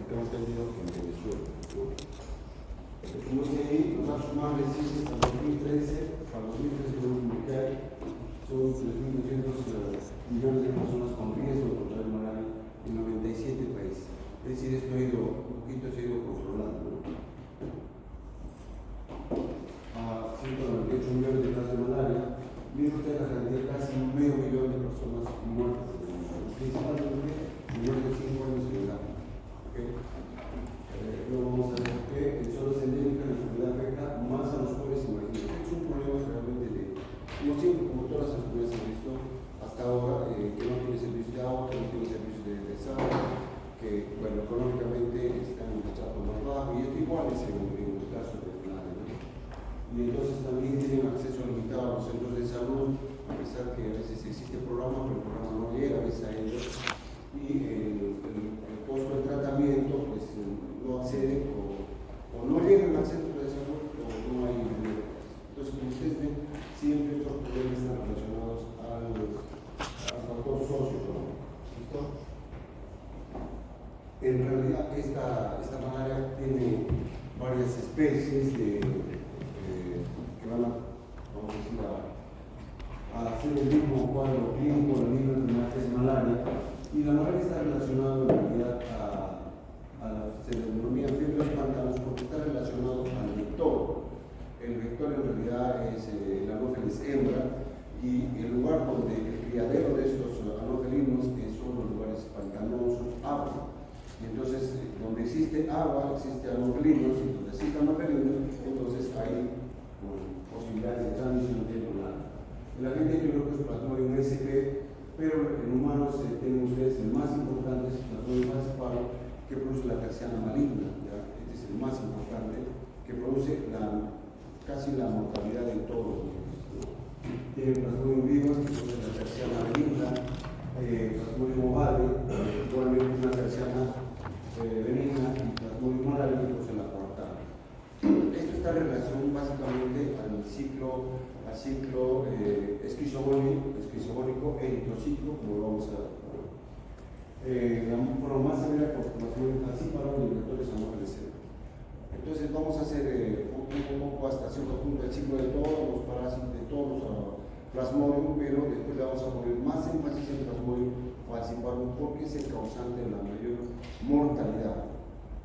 tengo entendido que en Venezuela, ¿no? Como dice ahí, los datos más recientes hasta 2013, para 2013 lo último que hay, son 3.200 millones de personas con riesgo de contraer malaria en 97 países. Es decir, esto un poquito se ha ido controlando, ¿no? 198 millones de casos de malaria, mire usted la cantidad, casi medio millón de personas muertas en el mundo, principalmente menores de 5 años en edad. ¿Okay? Luego vamos a ver por qué el suelo es endémica, la enfermedad afecta más a los pobres y marginados. Es un problema realmente de, como siempre, como todas las enfermedades se han visto hasta ahora, que no tiene servicios de agua, que no tiene servicios de desagüe, que, bueno, económicamente están en un estrato más bajo, y esto igual es en el caso de malaria, ¿no? Y entonces también tienen acceso limitado a los centros de salud, a pesar que a veces existe programa, pero el programa no llega a veces a ellos, y el costo del tratamiento pues no accede o no llegan al centro de salud o no hay dinero. Entonces, como ustedes ven, siempre estos problemas están relacionados al factor socioeconómico. ¿Listo? En realidad, esta malaria tiene varias especies que van a, vamos a decir, a hacer el mismo cuadro clínico, la misma enfermedad que es malaria, y la malaria está relacionada en realidad se denomina fiebre de los pantanos porque está relacionado al vector. El vector en realidad es el anófeles hembra, y el lugar donde el criadero de estos anófelinos son los lugares pantanosos, agua. Y entonces, donde existe agua, existe anófelinos, y donde existe anófelinos, entonces hay posibilidades de transmisión de malaria. En la gente yo creo que es plasmodium SP, pero en humanos tienen ustedes el más importante, es el plasmodium falciparum, que produce la terciana maligna. ¿Ya? Este es el más importante, que produce casi la mortalidad de todos los niños, ¿no? Tiene plasmodium vivus, que produce la terciana maligna, plasmodium ovale, igualmente una terciana benigna, y plasmodium malaria, que produce la coartada. Esto está en relación básicamente al ciclo esquizogónico eritrocítico, como lo vamos a ver. La forma más severa por plasmodium falciparum y vectores anófeles hembra. Entonces vamos a hacer un poco hasta cierto punto el ciclo de todos los parásitos, de todos los plasmodium, pero después le vamos a poner más énfasis en plasmodium falciparum porque es el causante de la mayor mortalidad.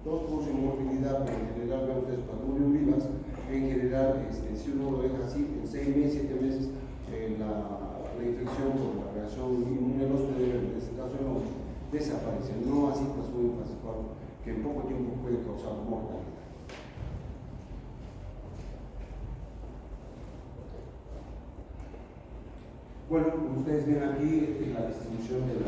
Todos producen morbilidad, pero en general vemos el plasmodium vivas. En general, si uno lo deja así, en 6 meses, 7 meses, la infección por la reacción inmunológica, en este caso no, desaparece. No así plasmodium falciparum, que en poco tiempo puede causar mortalidad. Bueno, como ustedes ven aquí, la distribución de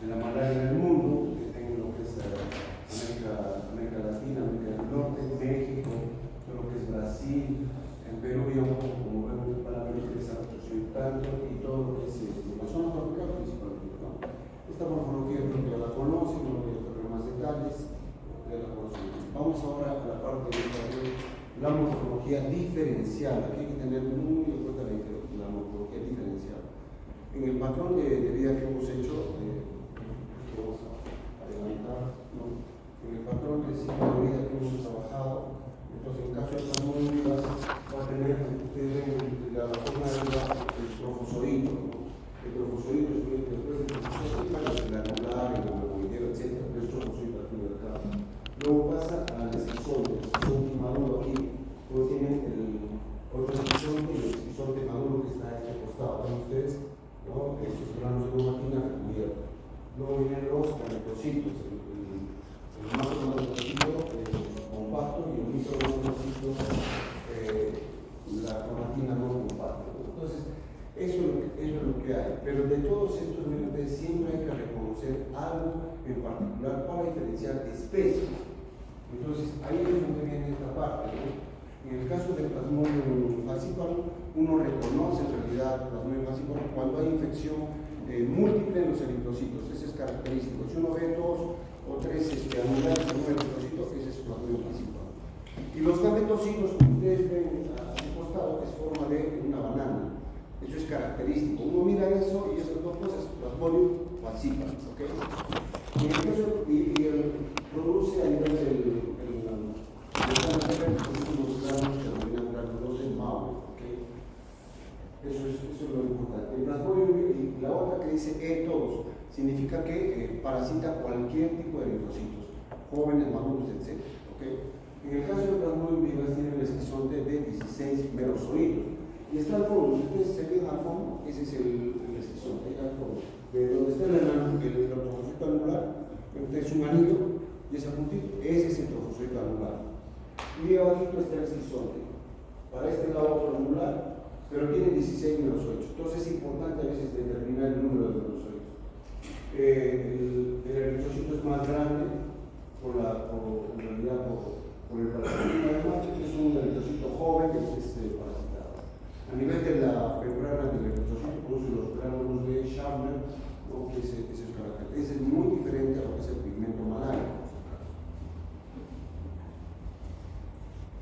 la malaria en el mundo, que tengo lo que es América Latina, América del Norte, México, todo lo que es Brasil, en Perú y un poco como vemos para ver que es tanto, y todo lo que es la zona tropical principalmente, ¿no? Esta morfología creo que ya la conocen, no voy a tocar más detalles, ya la conocen. Vamos ahora a la parte de la morfología diferencial. Aquí hay que tener muy en cuenta la morfología diferencial. En el patrón de vida que hemos hecho, vamos a adelantar, ¿no? En el patrón de ciclo de vida que hemos trabajado, entonces en caso de plasmodium vivas va a tener, ustedes ven la forma de vida, el trofozoito, ¿no? El trofozoito es después del trofozoito, el anular, el globoideo, etc. El trofozoito al fin y al cabo. Luego pasa al esquizonte, el esquizonte maduro aquí, luego tienen el otro esquizonte y el esquizonte maduro que está a este costado. ¿Ven ustedes? ¿No? Estos granos de cromatina recubiertos. Luego vienen los gametocitos, el macrogametocito compacto y el microgametocito, la cromatina no compacta. Entonces, eso es lo que hay. Pero de todos estos niveles siempre hay que reconocer algo en particular para diferenciar especies. Entonces, ahí es donde viene esta parte, ¿no? En el caso del plasmodium falciparum, uno reconoce en realidad plasmodium falciparum cuando hay infección múltiple en los eritrocitos. Ese es característico. Si uno ve 2 o 3 anulares en un eritrocito, ese es plasmodium falciparum. Y los gametocitos, como ustedes ven a su costado, es forma de una banana. Eso es característico. Uno mira eso y esas dos cosas, plasmodium falciparum, ¿ok? Y el caso, produce eritrocitos, jóvenes, maduros, etc. ¿Okay? En el caso de plasmodium vivax tiene el esquizonte de 16 merosolitos. Y está al fondo, si ustedes se ven al fondo, ese es el esquizonte, al fondo. De donde está el trofosito anular, es un anillo y ese puntito, ese es el trofosito anular. Y abajito está el esquizonte. Para este lado otro anular, pero tiene 16 merosolitos. Entonces es importante a veces determinar el número de merosolitos. El eritrocito es más grande en realidad por el parasitismo de macho, que es un eritrocito joven que es parasitado. A nivel de la membrana del eritrocito produce los gránulos de Schärmer, ¿no? que es el carácter. Ese es muy diferente a lo que es el pigmento malario.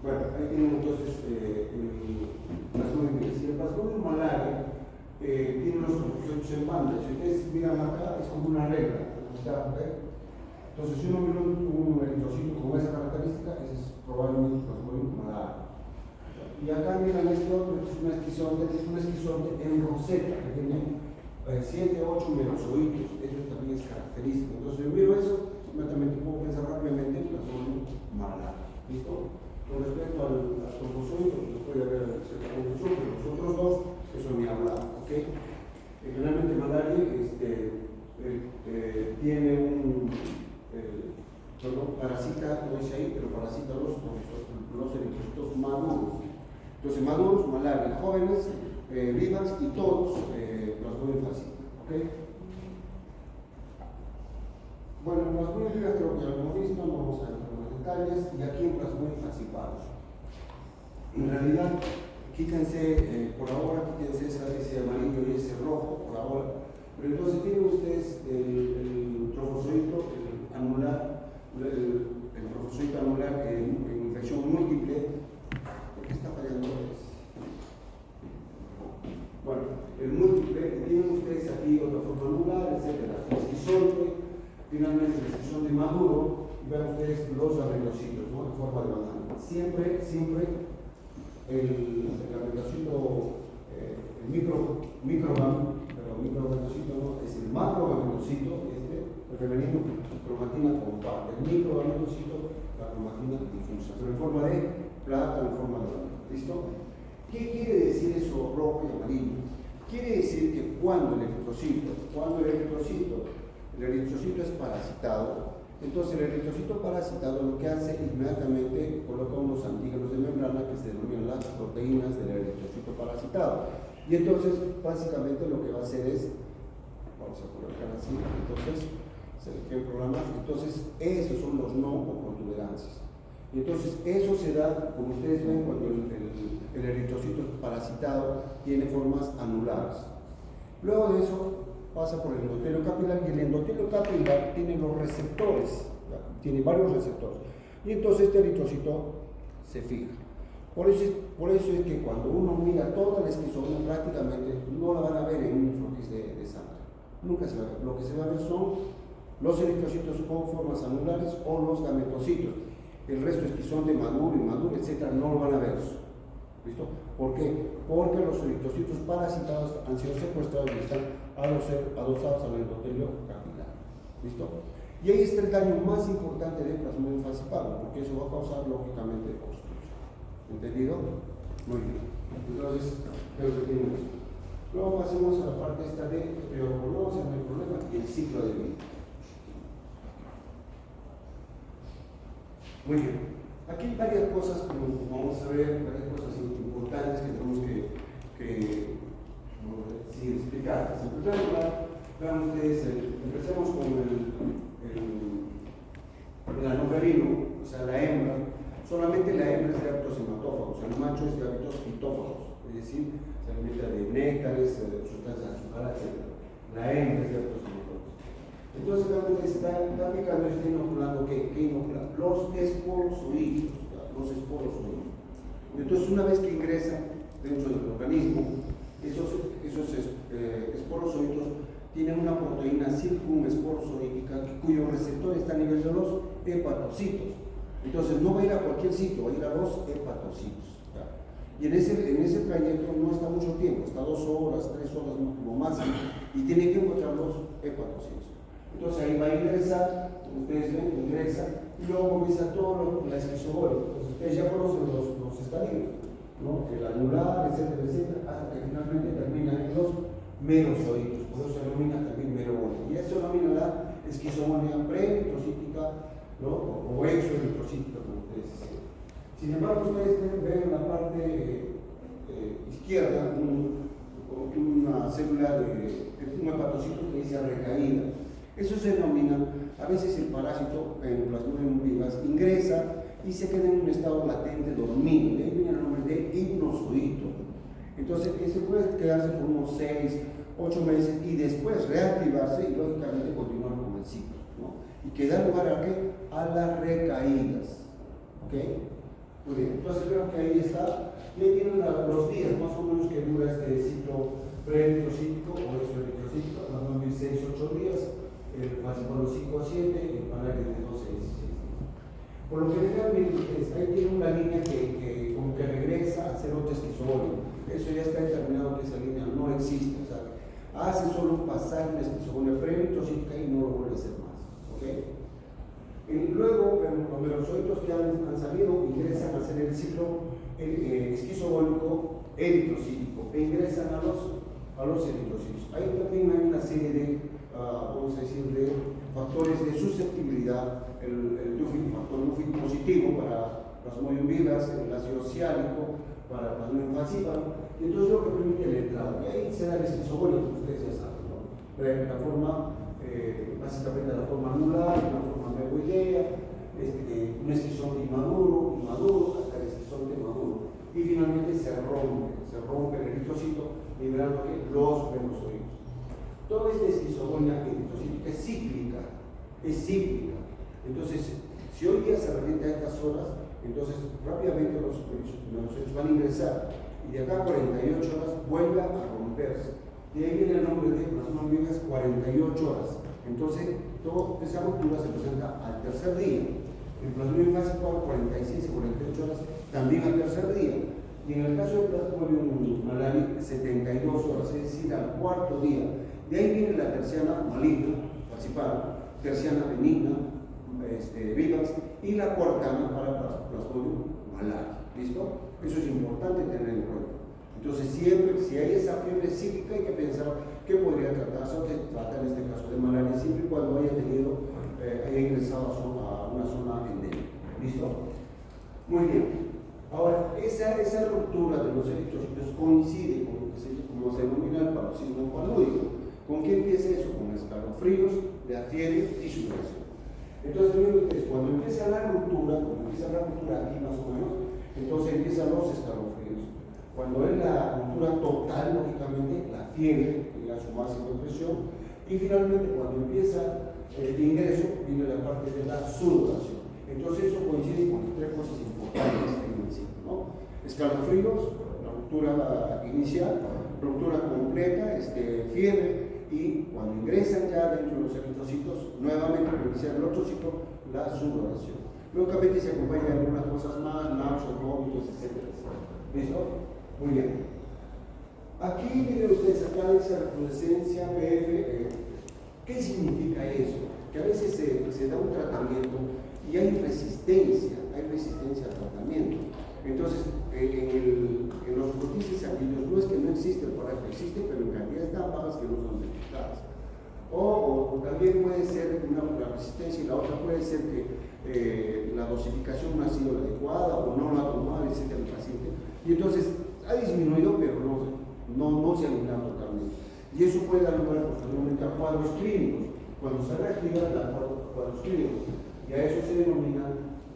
Bueno, ahí tenemos entonces el plasmodium vivax. Y el plasmodium malaria tiene unos trofositos en banda. Si ustedes miran acá, es como una regla. Entonces, si uno mira un eritrocito con esa característica, ese es probablemente el plasmodium malaria. Y acá miran este otro, es un esquizonte en roseta, que tiene 7 o 8 merosolitos. Eso también es característico. Entonces, yo miro eso, inmediatamente puedo pensar rápidamente en el plasmodium malaria. ¿Listo? Con respecto al trofozoito, pues puede haber cierta confusión, pero los otros dos, eso ni hablar, ¿ok? Generalmente malaria tiene un parasita, no dice ahí, pero parasita los eritrocitos maduros. Entonces, maduros, malaria, jóvenes, vivax y todos plasmodium falciparum, ¿ok? Bueno, en plasmodium vivax creo que ya lo hemos visto, no vamos a entrar en los detalles, y aquí en plasmodium falciparum. En realidad, quítense, por ahora, quítense ese amarillo y ese rojo, por ahora. Pero entonces tienen ustedes el trofozoito anular, el trofozoito anular en infección múltiple. ¿Por qué está fallando eso? Bueno, el múltiple, tienen ustedes aquí otra forma anular, etc. El esquizonte, finalmente el esquizonte maduro, y vean ustedes los arenocitos, ¿no? En forma de banana. Siempre el arenocito, el microgametocito, ¿no? Es el macrogametocito, el femenino, cromatina compacta. El microgametocito, la cromatina difusa, pero en forma de plata, en forma de banana. ¿Listo? ¿Qué quiere decir eso rojo y amarillo? Quiere decir que cuando el eritrocito es parasitado, entonces el eritrocito parasitado lo que hace inmediatamente coloca unos antígenos de membrana que se denominan las proteínas del eritrocito parasitado. Y entonces básicamente lo que va a hacer es, vamos a colocar así, entonces se le queda programar, entonces esos son los no o protuberancias. Y entonces eso se da, como ustedes ven, cuando el eritrocito parasitado tiene formas anulares. Luego de eso pasa por el endotelio capilar, y el endotelio capilar tiene los receptores, tiene varios receptores. Y entonces este eritrocito se fija. Por eso es que cuando uno mira toda la esquizofrenia, prácticamente no la van a ver en un frotis de sangre. Nunca se va a ver. Lo que se va a ver son los eritrocitos con formas anulares o los gametocitos. El resto esquizonte maduro, inmaduro, etc., no lo van a ver. ¿Listo? ¿Por qué? Porque los eritrocitos parasitados han sido secuestrados y están adosados al endotelio capilar. ¿Listo? Y ahí está el daño más importante del plasmodium falciparum, porque eso va a causar lógicamente obstrucción. ¿Entendido? Muy bien. Entonces, creo que tienen esto. Luego pasemos a la parte esta de tuberculosis, no hay problema, y el ciclo de vida. Muy bien. Aquí hay varias cosas, como vamos a ver, varias cosas importantes que tenemos que seguir explicar. En primer lugar, vean ustedes, empecemos con el anofelino, o sea, la hembra. Solamente la hembra es de hábitos hematófagos, el macho es de hábitos fitófagos, es decir, se alimenta de néctares, sustancias azucaradas, etc. La hembra es de hábitos hematófagos. Entonces, realmente está picando y está inoculando, ¿qué inocula? Los esporozoides, los esporozoides. Entonces, una vez que ingresa dentro del organismo, esos esporozoitos tienen una proteína circunesporozoídica cuyo receptor está a nivel de los hepatocitos. Entonces no va a ir a cualquier sitio, va a ir a los hepatocitos. Y en ese trayecto no está mucho tiempo, está 2 horas, 3 horas como máximo, y tiene que encontrar los hepatocitos. Entonces ahí va a ingresar, como ustedes ven, ingresa, y luego comienza todo la esquizobólica. Entonces ustedes ya conocen los estadios, ¿no? El anular, etcétera, etcétera, hasta que finalmente termina en los merozoitos. Por eso se denomina también merobólica. Y eso denomina la esquizogonía preeritrocítica, ¿no? O exoeritrocítica, como ustedes dicen. Sin embargo, ustedes ven en la parte izquierda una célula de un hepatocito que dice recaída. Eso se denomina, a veces el parásito en Plasmodium vivax ingresa y se queda en un estado latente dormido. De ahí viene el nombre de hipnozoito. Entonces, ese puede quedarse por unos 6, 8 meses y después reactivarse y lógicamente continuar con el ciclo, ¿no? Y que da lugar a qué? A las recaídas. ¿Ok? Muy bien, entonces creo que ahí está. Y ahí tienen los días más o menos que dura este ciclo preeritrocítico o exoeritrocítico, más o menos 6-8 días, el fascículo 5 a 7, el panel de 12 a 16 días. Por lo que realmente ustedes, ahí tiene una línea que como que regresa a ser otro esquizofónico. Eso ya está determinado que esa línea no existe, o sea, hace solo pasar una esquizogonía preeritrocítica y no lo vuelve a hacer más. ¿Okay? Y luego, los merozoitos que han salido ingresan a hacer el ciclo esquizofónico eritrocítico e ingresan a los eritrocitos. Ahí también hay una serie de, vamos a decir, de factores de susceptibilidad, el factor Dufil positivo para Plasmodium vivax, el ácido ciálico para Plasmodium falciparum, y entonces lo que permite la entrada. Y ahí se da el esquizogonía, como ustedes ya saben, ¿no? La forma, básicamente la forma anular, la forma megoidea, un esquizonte inmaduro, hasta el esquizonte maduro. Y finalmente se rompe el eritrocito, liberando los merozoitos. Toda esta esquizogonía eritrocítica es cíclica. Entonces, si hoy día se repite a estas horas, entonces rápidamente los merozoitos van a ingresar y de acá a 48 horas vuelve a romperse. De ahí viene el nombre de Plasmodium vivax 48 horas. Entonces, toda esa ruptura se presenta al tercer día. En Plasmodium falciparum 46 y 48 horas, también al tercer día. Y en el caso de Plasmodium malariae, 72 horas, es decir, al cuarto día. De ahí viene la terciana maligna, falciparum, terciana benigna, vivax, y la cuartana para Plasmodium malariae. ¿Listo? Eso es importante tener en cuenta. Entonces, siempre, si hay esa fiebre cíclica, hay que pensar que podría tratarse o que trata en este caso de malaria, siempre y cuando haya ingresado a una zona endémica. ¿Listo? Muy bien. Ahora, esa ruptura de los eritrocitos coincide con lo que como se denomina el paroxismo palúdico. ¿Con qué empieza eso? Con escalofríos, la fiebre y sudoración. Entonces, miren ustedes, cuando empieza la ruptura aquí más o menos, entonces empiezan los escalofríos. Cuando es la ruptura total, lógicamente, la fiebre, que llega a su máxima presión, y finalmente cuando empieza el ingreso, viene la parte de la sudoración. Entonces eso coincide con tres cosas importantes en el ciclo, ¿no? Escalofríos, la ruptura inicial, ruptura completa, fiebre, y cuando ingresan ya dentro de los eritrocitos, nuevamente para iniciar el otro ciclo, la sudoración. Lógicamente se acompaña de algunas cosas más, náuseas, vómitos, etc. ¿Listo? Muy bien. Aquí miren ustedes, acá dice recrudescencia, PF. ¿Qué significa eso? Que a veces se da un tratamiento y hay resistencia al tratamiento. Entonces, en los protisis sanguíneos no es que no existe el coraje, existe, pero en cantidades tan bajas que no son detectadas. O también puede ser una resistencia y la otra puede ser que la dosificación no ha sido la adecuada o no la ha tomado, etc. el paciente. Y entonces ha disminuido, pero no se ha eliminado totalmente. Y eso puede dar lugar posteriormente a cuadros clínicos. Cuando se reactiva, da cuadros clínicos. Y a eso se denomina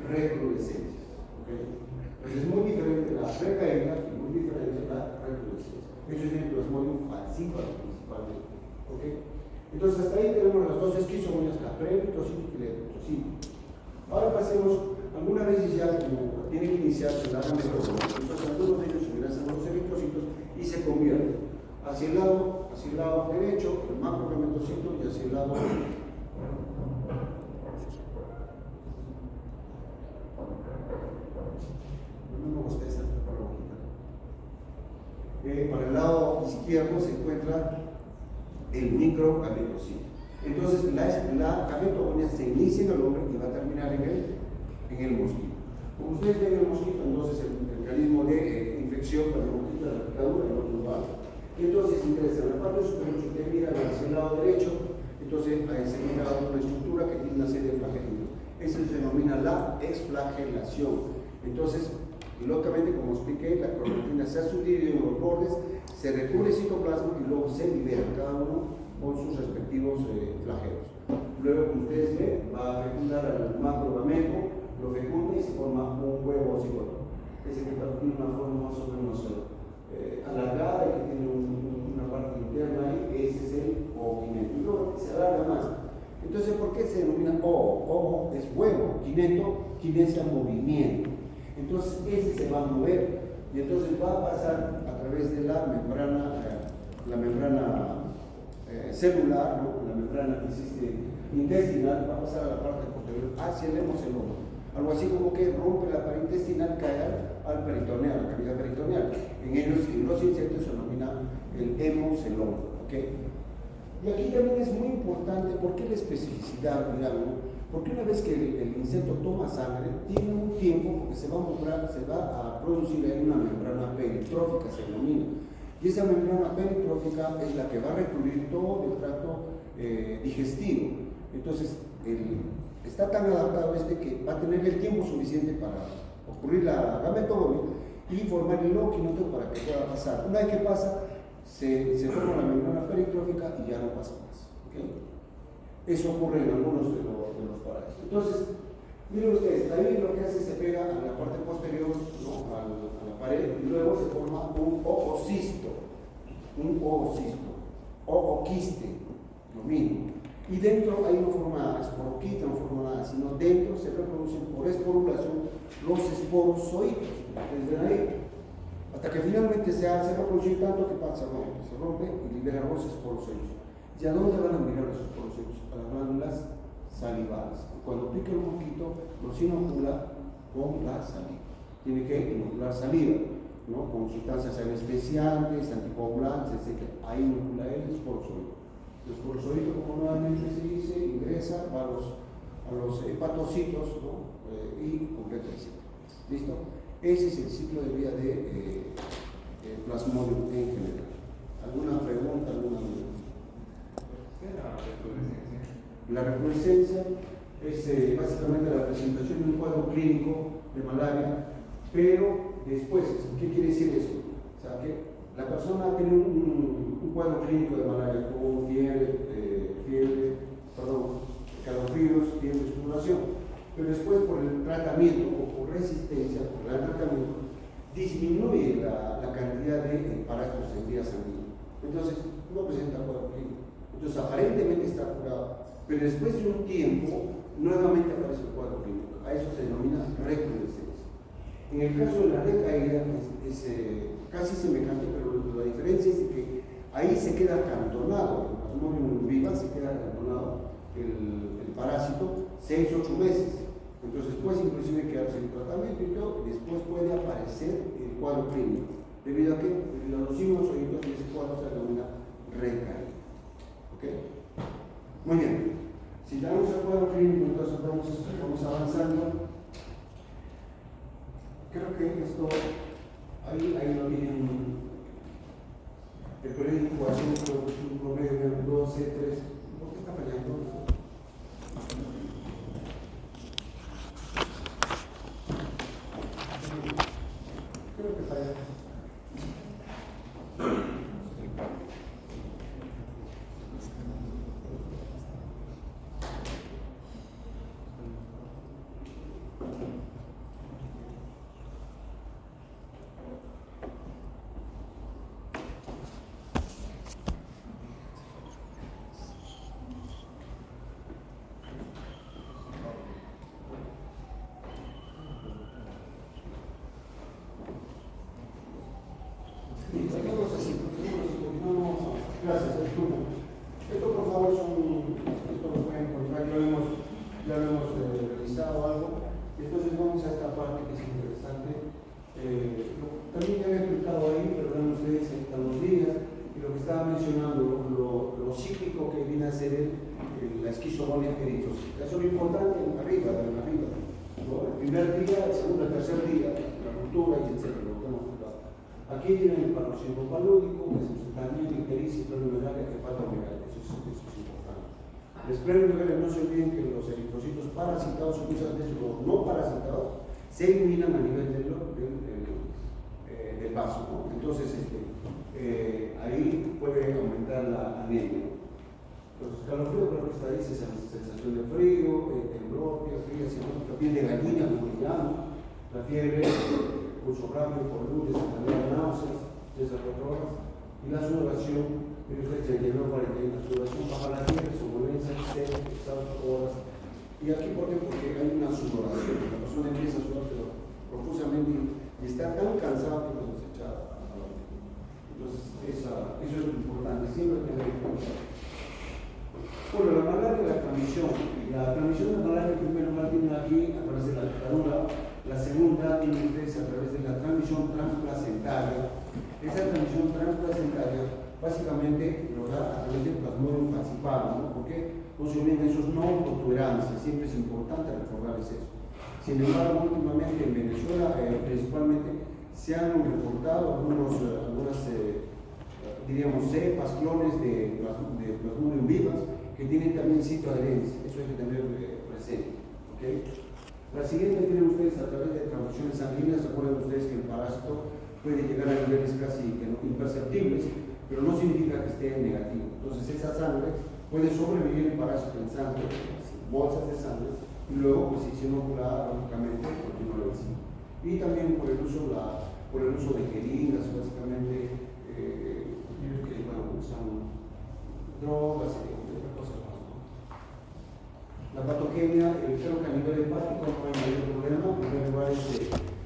recrudescencias. ¿Okay? Entonces es muy diferente la recaída y muy diferente la recrudescencia. Eso es el Plasmodium falciparum principalmente. ¿Okay? Entonces hasta ahí tenemos las dos esquizogonías, la preeritrocítica y la eritrocítica. Ahora pasemos, algunas veces ya como tiene que iniciarse la metodología. Entonces algunos de ellos ingresan a los eritrocitos y se convierten hacia el lado derecho, el macrogametocito, y hacia el lado para el lado izquierdo se encuentra el microgametocito. Entonces, la gametogonia se inicia en el hombre y va a terminar en el mosquito. Como ustedes ven el mosquito, entonces el mecanismo de infección para el mosquito de la picadura, el otro lado. Entonces ingresa en la parte superior, si usted mira hacia el lado derecho, entonces se mira una estructura que tiene una serie de flagelitos. Eso se denomina la exflagelación. Entonces, lógicamente, como expliqué, la cromatina se ha subdividido en los bordes, se recubre el citoplasma y luego se libera cada uno con sus respectivos flagelos. Luego, como ustedes ven, va a fecundar al macrogameto, lo fecunda y se forma un huevo cigoto. Ese que tiene una forma más o menos alargada y que tiene una parte interna ahí, ese es el ooquinento. Y luego se alarga más. Entonces, ¿por qué se denomina ovo? Ovo es huevo, quinesia movimiento. Entonces, ese se va a mover y entonces va a pasar a través de la membrana celular, ¿no? La membrana que existe intestinal, va a pasar a la parte posterior hacia el hemoceloma. Algo así como que rompe la pared intestinal, cae al peritoneal, la cavidad peritoneal. En los insectos se denomina el hemoceloma. ¿Okay? Y aquí también es muy importante, ¿por qué la especificidad? Miramos, porque una vez que el insecto toma sangre, tiene un tiempo porque se va a producir ahí una membrana peritrófica, se denomina. Y esa membrana peritrófica es la que va a recubrir todo el tracto digestivo. Entonces, está tan adaptado que va a tener el tiempo suficiente para ocurrir la gametogonia y formar el ooquinoto para que pueda pasar. Una vez que pasa, se forma la membrana peritrófica y ya no pasa más. ¿Okay? Eso ocurre en algunos de los parásitos. Entonces, miren ustedes, ahí lo que hace es se pega a la parte posterior, ¿no? a la pared, y luego se forma un oocisto, ooquiste, lo mismo. Y dentro ahí no forma esporoquita, no forma nada, sino dentro se reproducen por esporulación los esporozoitos. Ustedes ven ahí. Hasta que finalmente se reproduce tanto que pasa, bueno, se rompe y libera los esporozoitos. ¿Y a dónde van a migrar los esporozoitos? A las glándulas salivales. Cuando pica el mosquito, los inocula con la saliva. Tiene que inocular saliva, ¿no? Con sustancias anestesiantes, anticoagulantes, etc. Ahí inocula el esporozoito. El esporozoito, como normalmente se dice, ingresa a los hepatocitos, ¿no? Y completa el ciclo. ¿Listo? Ese es el ciclo de vida de Plasmodium en general. ¿Alguna pregunta? ¿Alguna duda? ¿Qué es la recrudescencia? La recrudescencia es básicamente la presentación de un cuadro clínico de malaria, pero después, ¿qué quiere decir eso? O sea, que la persona tiene un cuadro clínico de malaria con calofríos, fiebre, sudoración, pero después por el tratamiento o por resistencia, por el tratamiento, disminuye la cantidad de parásitos en vía sanguínea. Entonces, no presenta cuadro clínico. Entonces, aparentemente está curado, pero después de un tiempo, nuevamente aparece el cuadro clínico. A eso se denomina recrudescencia. En el caso de la recaída es casi semejante, pero la diferencia es que ahí se queda acantonado, el Plasmodium viva se queda acantonado el parásito 6-8 meses. Entonces puede inclusive quedarse en tratamiento y todo, y después puede aparecer el cuadro clínico. ¿Debido a qué? Debido a los sinusoides y ese cuadro se denomina recaída. ¿Ok? Muy bien. Si damos el cuadro clínico, entonces vamos avanzando. Creo que esto, ahí lo tienen. El periódico hace un promedio de 12, 3. ¿Por qué está fallando? Creo que falla. Gracias, disculpa. Esto por favor esto lo pueden encontrar, ya lo hemos revisado algo. Entonces vamos a esta parte que es interesante. También ya había explicado ahí, pero vean ustedes están los días, y lo que estaba mencionando, lo cíclico que viene a ser la esquizogonia eritrocítica. Eso es lo importante arriba. ¿No? El primer día, el segundo, el tercer día, la ruptura y etc. Aquí tienen el paroxismo palúdico, que es también ictericia, esplenomegalia, hepatomegalia. Eso es importante. El esplenomegalia, no se olviden que los eritrocitos parasitados, o muchas veces los no parasitados, se eliminan a nivel del vaso, ¿no? Entonces, ahí puede aumentar la anemia. Entonces, escalofrío, creo que está ahí, sensación de frío, temblor, fría, la piel de gallina, como le llaman, la fiebre, pulso rápido, por lunes, náuseas, 3 a 4 horas, y la sudoración, mire usted, 39 41, la sudoración baja la fiebre, somnolencia, horas. Y aquí, ¿por qué? Porque hay una sudoración, la persona empieza a sudar, pero profusamente, y está tan cansado que nos echa a la hora. Entonces, eso es lo importante, siempre tener en cuenta. Bueno, la malaria y la transmisión. La transmisión de la malaria, en primer lugar, tiene aquí a través de la dictadura. La segunda tiene ustedes a través de la transmisión transplacentaria. Esa transmisión transplacentaria básicamente lo da a través del plasmodium falciparum, ¿no? Porque no se olviden esos no protuberancias, siempre es importante recordarles eso. Sin embargo, últimamente en Venezuela, principalmente, se han reportado algunas diríamos, cepas, clones de plasmodium vivas que tienen también citoadherencia. Eso hay que tener presente. ¿Okay? La siguiente tienen ustedes a través de transfusiones sanguíneas. Recuerden ustedes que el parásito puede llegar a niveles casi que no imperceptibles, pero no significa que esté negativo. Entonces, esa sangre puede sobrevivir el parásito en sangre, bolsas de sangre, y luego, pues, si se inocula, lógicamente, continúa la visita. Y también por el uso de jeringas, básicamente, que usan drogas y otras cosas más. La patogenia, creo que a nivel hepático no hay mayor problema. En primer lugar,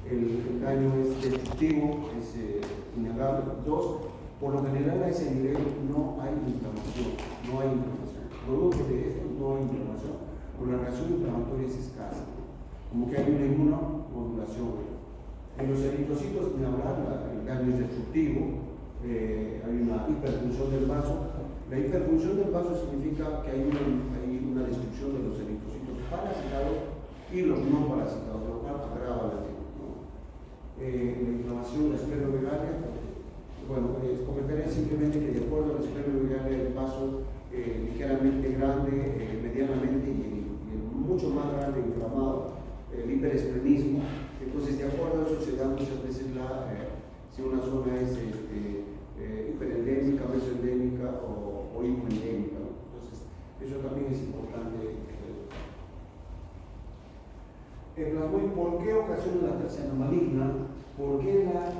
el daño es destructivo, es innegable. 2, por lo general a ese nivel no hay inflamación. Producto de esto no hay inflamación, pero la reacción inflamatoria es escasa, como que hay una inmunomodulación. En los eritrocitos, ni hablar, el daño es destructivo. Hay una hiperfunción del vaso. La hiperfunción del vaso significa que hay una destrucción de los eritrocitos parasitados y los no parasitados, lo cual agrava la la inflamación, la esplenomegalia. Bueno, comentaré simplemente que de acuerdo a la esplenomegalia el vaso ligeramente grande, medianamente y mucho más grande inflamado, el hiperesplenismo. Entonces, de acuerdo a eso se da muchas veces si una zona es hiperendémica, mesoendémica o hipoendémica. Entonces, eso también es importante. El plasmodium, ¿por qué ocasiona la tercera maligna? ¿Por qué la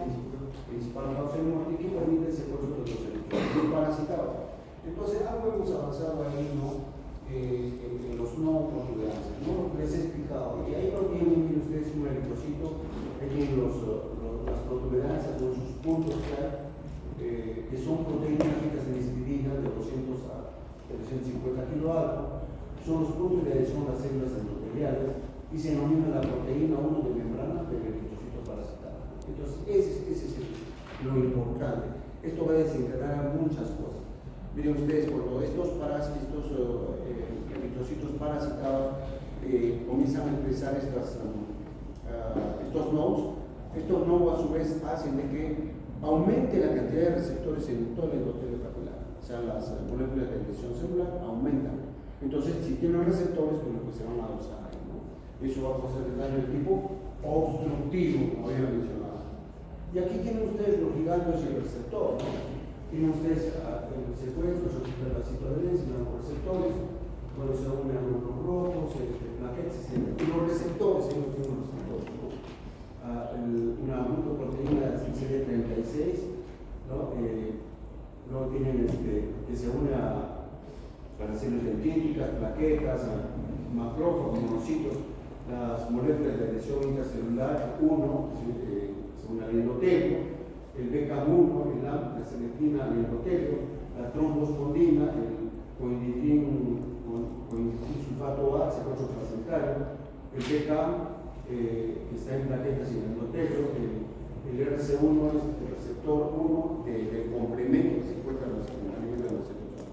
principal causa de muerte que permite el secuestro de los eritrocitos parasitados? Entonces, algo hemos avanzado ahí, ¿no? En los no protuberancias, ¿no? Les he explicado. Y ahí lo tienen ustedes un eritrocito, ahí tienen las protuberancias, sus puntos que son proteínas ricas en histidina de 200 a 350 kiloalfa. Son los puntos de adhesión a las células endoteliales y se denomina la proteína 1 de membrana del eritrocito parasitario. Entonces, ese es lo importante. Esto va a desencadenar muchas cosas. Miren ustedes, cuando estos eritrocitos parasitados comienzan a expresar estos nodos, estos nodos a su vez hacen de que aumente la cantidad de receptores en todo el endotelio capilar. O sea, las moléculas de adhesión celular aumentan. Entonces, si tienen receptores, pues se van a usar, ¿no? Eso va a causar el daño de tipo obstructivo, como había mencionado. Y aquí tienen ustedes los gigantes y el receptor, ¿no? Tienen ustedes el secuestro, se la citoadherencia, los receptores, bueno, se unen a los rojos, plaquetas, y los receptores, ellos tienen los receptores, ¿no? Una glucoproteína CD36, ¿no? Luego tienen que se une a las células dendríticas, plaquetas, macrófagos, monocitos, las moléculas de adhesión intercelular 1, se une al endotelio, el BK1, la selectina al endotelio, la trombospondina, el coinditrin sulfato A, secuestro placentario, el BK que está en plaquetas y en endotelio, el RC1 es el receptor 1 del complemento que se encuentra a nivel de los células.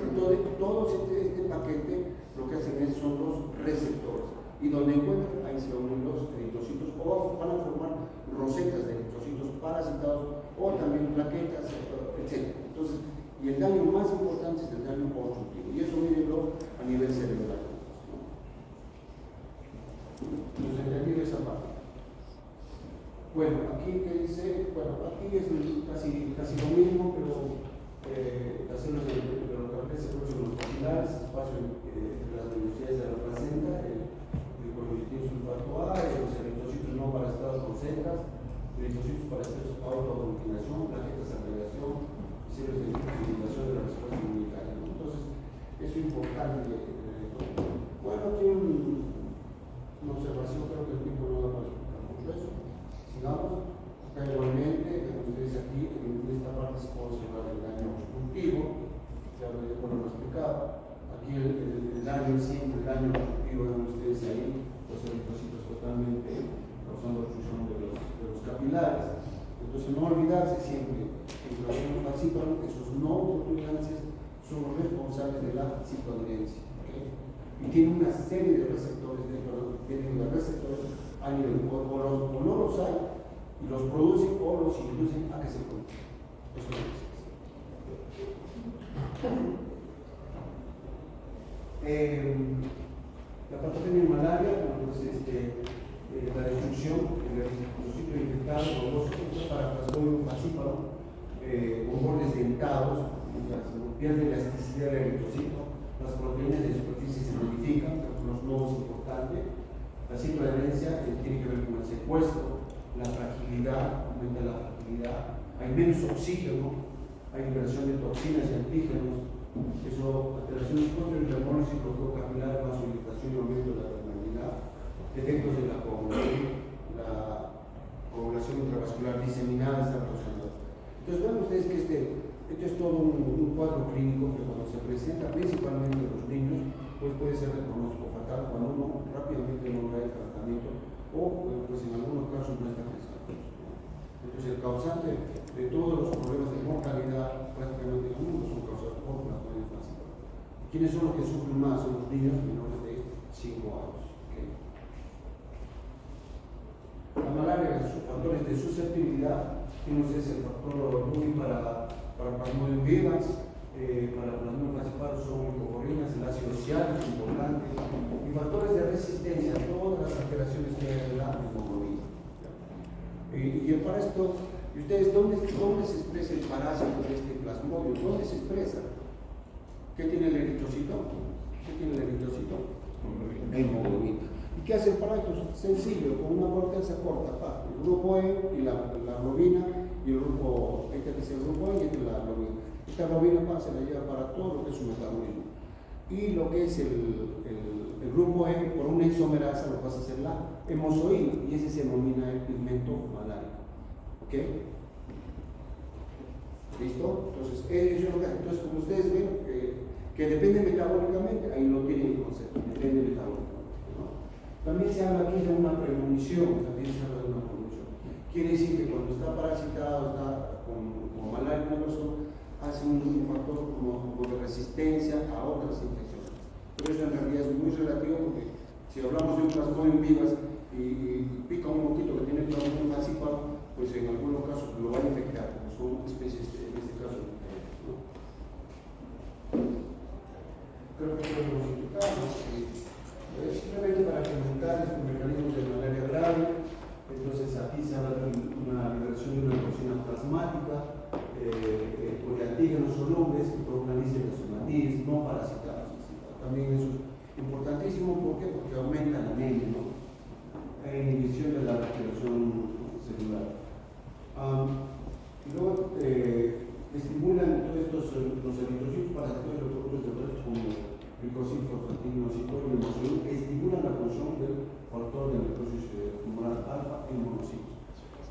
Entonces, todo este paquete lo que hacen son los receptores. Y donde encuentran, ahí se unen los eritrocitos, o van a formar rosetas de eritrocitos parasitados, o también plaquetas, etc. Entonces, y el daño más importante es el daño obstructivo, y eso mírenlo a nivel cerebral. Nos entendido esa parte. Bueno, aquí que dice, bueno, aquí es casi lo mismo, pero las células de lo que aparece son los capilares, espacio entre las velocidades de la placenta, el coloditis sulfato A, los eritrocitos no parasitados con celdas, eritrocitos parasitados autoaglutinación, plaquetas agregación, células de limitación de la respuesta inmunitaria. Entonces, eso es importante. Bueno, aquí una observación, creo que el tiempo no da para explicar mucho eso. Sigamos. Acá igualmente, como ustedes aquí, en esta parte se puede observar el daño obstructivo, ya lo he explicado. Aquí el daño siempre, el daño obstructivo, ven ustedes ahí, los eritrocitos totalmente causando obstrucción de los capilares. Entonces, no olvidarse siempre que el plasma falciparum, esos no protuberancias, son los responsables de la citoadherencia. ¿Okay? Y tiene una serie de receptores a nivel, o no los hay, y los producen o los inducen a que se produzcan. Eso es lo que la patogenia en malaria, pues, la destrucción del ciclo infectado por los paraplasmoides falciparum con bordes dentados, pierde elasticidad del eritrocito, las proteínas de superficie se modifican, los nodos importantes, la citoadherencia tiene que ver con el secuestro, la fragilidad, aumenta la fragilidad, hay menos oxígeno, hay liberación de toxinas y antígenos, eso, alteraciones contra-hemorrosis, bloqueo capilar, vasodilatación y aumento de la permeabilidad, efectos de la coagulación intravascular diseminada está causando. Entonces, vean ustedes que esto es todo un cuadro clínico que cuando se presenta principalmente en los niños, pues puede ser de pronóstico fatal cuando uno rápidamente no da el tratamiento o pues en algunos casos no está pensando. Entonces, el causante de todos los problemas de mortalidad prácticamente en el mundo son causados por la patología falciparum. ¿Quiénes son los que sufren más? Son los niños menores de 5 años. ¿Okay? La malaria, sus factores de susceptibilidad, uno es el factor Ruby para Plasmodium vivax, para Plasmodium falciparum son leucoporinas, el ácido ciálico es importante, y factores de resistencia a todas las alteraciones que hay en la hemoglobina. Y para esto, ¿y ustedes dónde se expresa el parásito de este plasmodio? ¿Dónde se expresa? ¿Qué tiene el eritrocito? Hemoglobina. ¿Y qué hace el parásito? Sencillo, con una corteza corta, el grupo E y la globina, y el grupo, este que es el grupo E y este es la globina. Esta globina se la lleva para todo lo que es su metabolismo. Y lo que es el grupo E, por una isomerasa, lo pasa a ser la hemozoína, y ese se denomina el pigmento malárico. ¿Ok? ¿Listo? Entonces, eso es lo que hace. Entonces, como ustedes ven, que depende metabólicamente, ahí lo tienen el concepto, depende metabólicamente, ¿no? También se habla aquí de una premonición, Quiere decir que cuando está parasitado, está con malaria una persona, hace un factor como de resistencia a otras infecciones. Pero eso en realidad es muy relativo porque si hablamos de un Plasmodium vivax y pica un moquito que tiene Plasmodium falciparum, pues en algunos casos lo va a infectar, porque son especies, en este caso, ¿no? Creo que lo hemos explicado. Simplemente para comentar estos mecanismos de malaria grave. Entonces aquí se habla de una liberación de una toxina plasmática, por antígenos solubles que protagonizan las somatías no parasitados. También eso es importantísimo, ¿por qué? Porque aumenta la anemia, ¿no? Inhibición de la respiración celular. Y luego estimulan todos los eritrocitos parasitarios los productos de resto como glicosil, fosfatina, citol y hemoglobina, estimulan la función del factor de necrosis tumoral alfa en monocitos.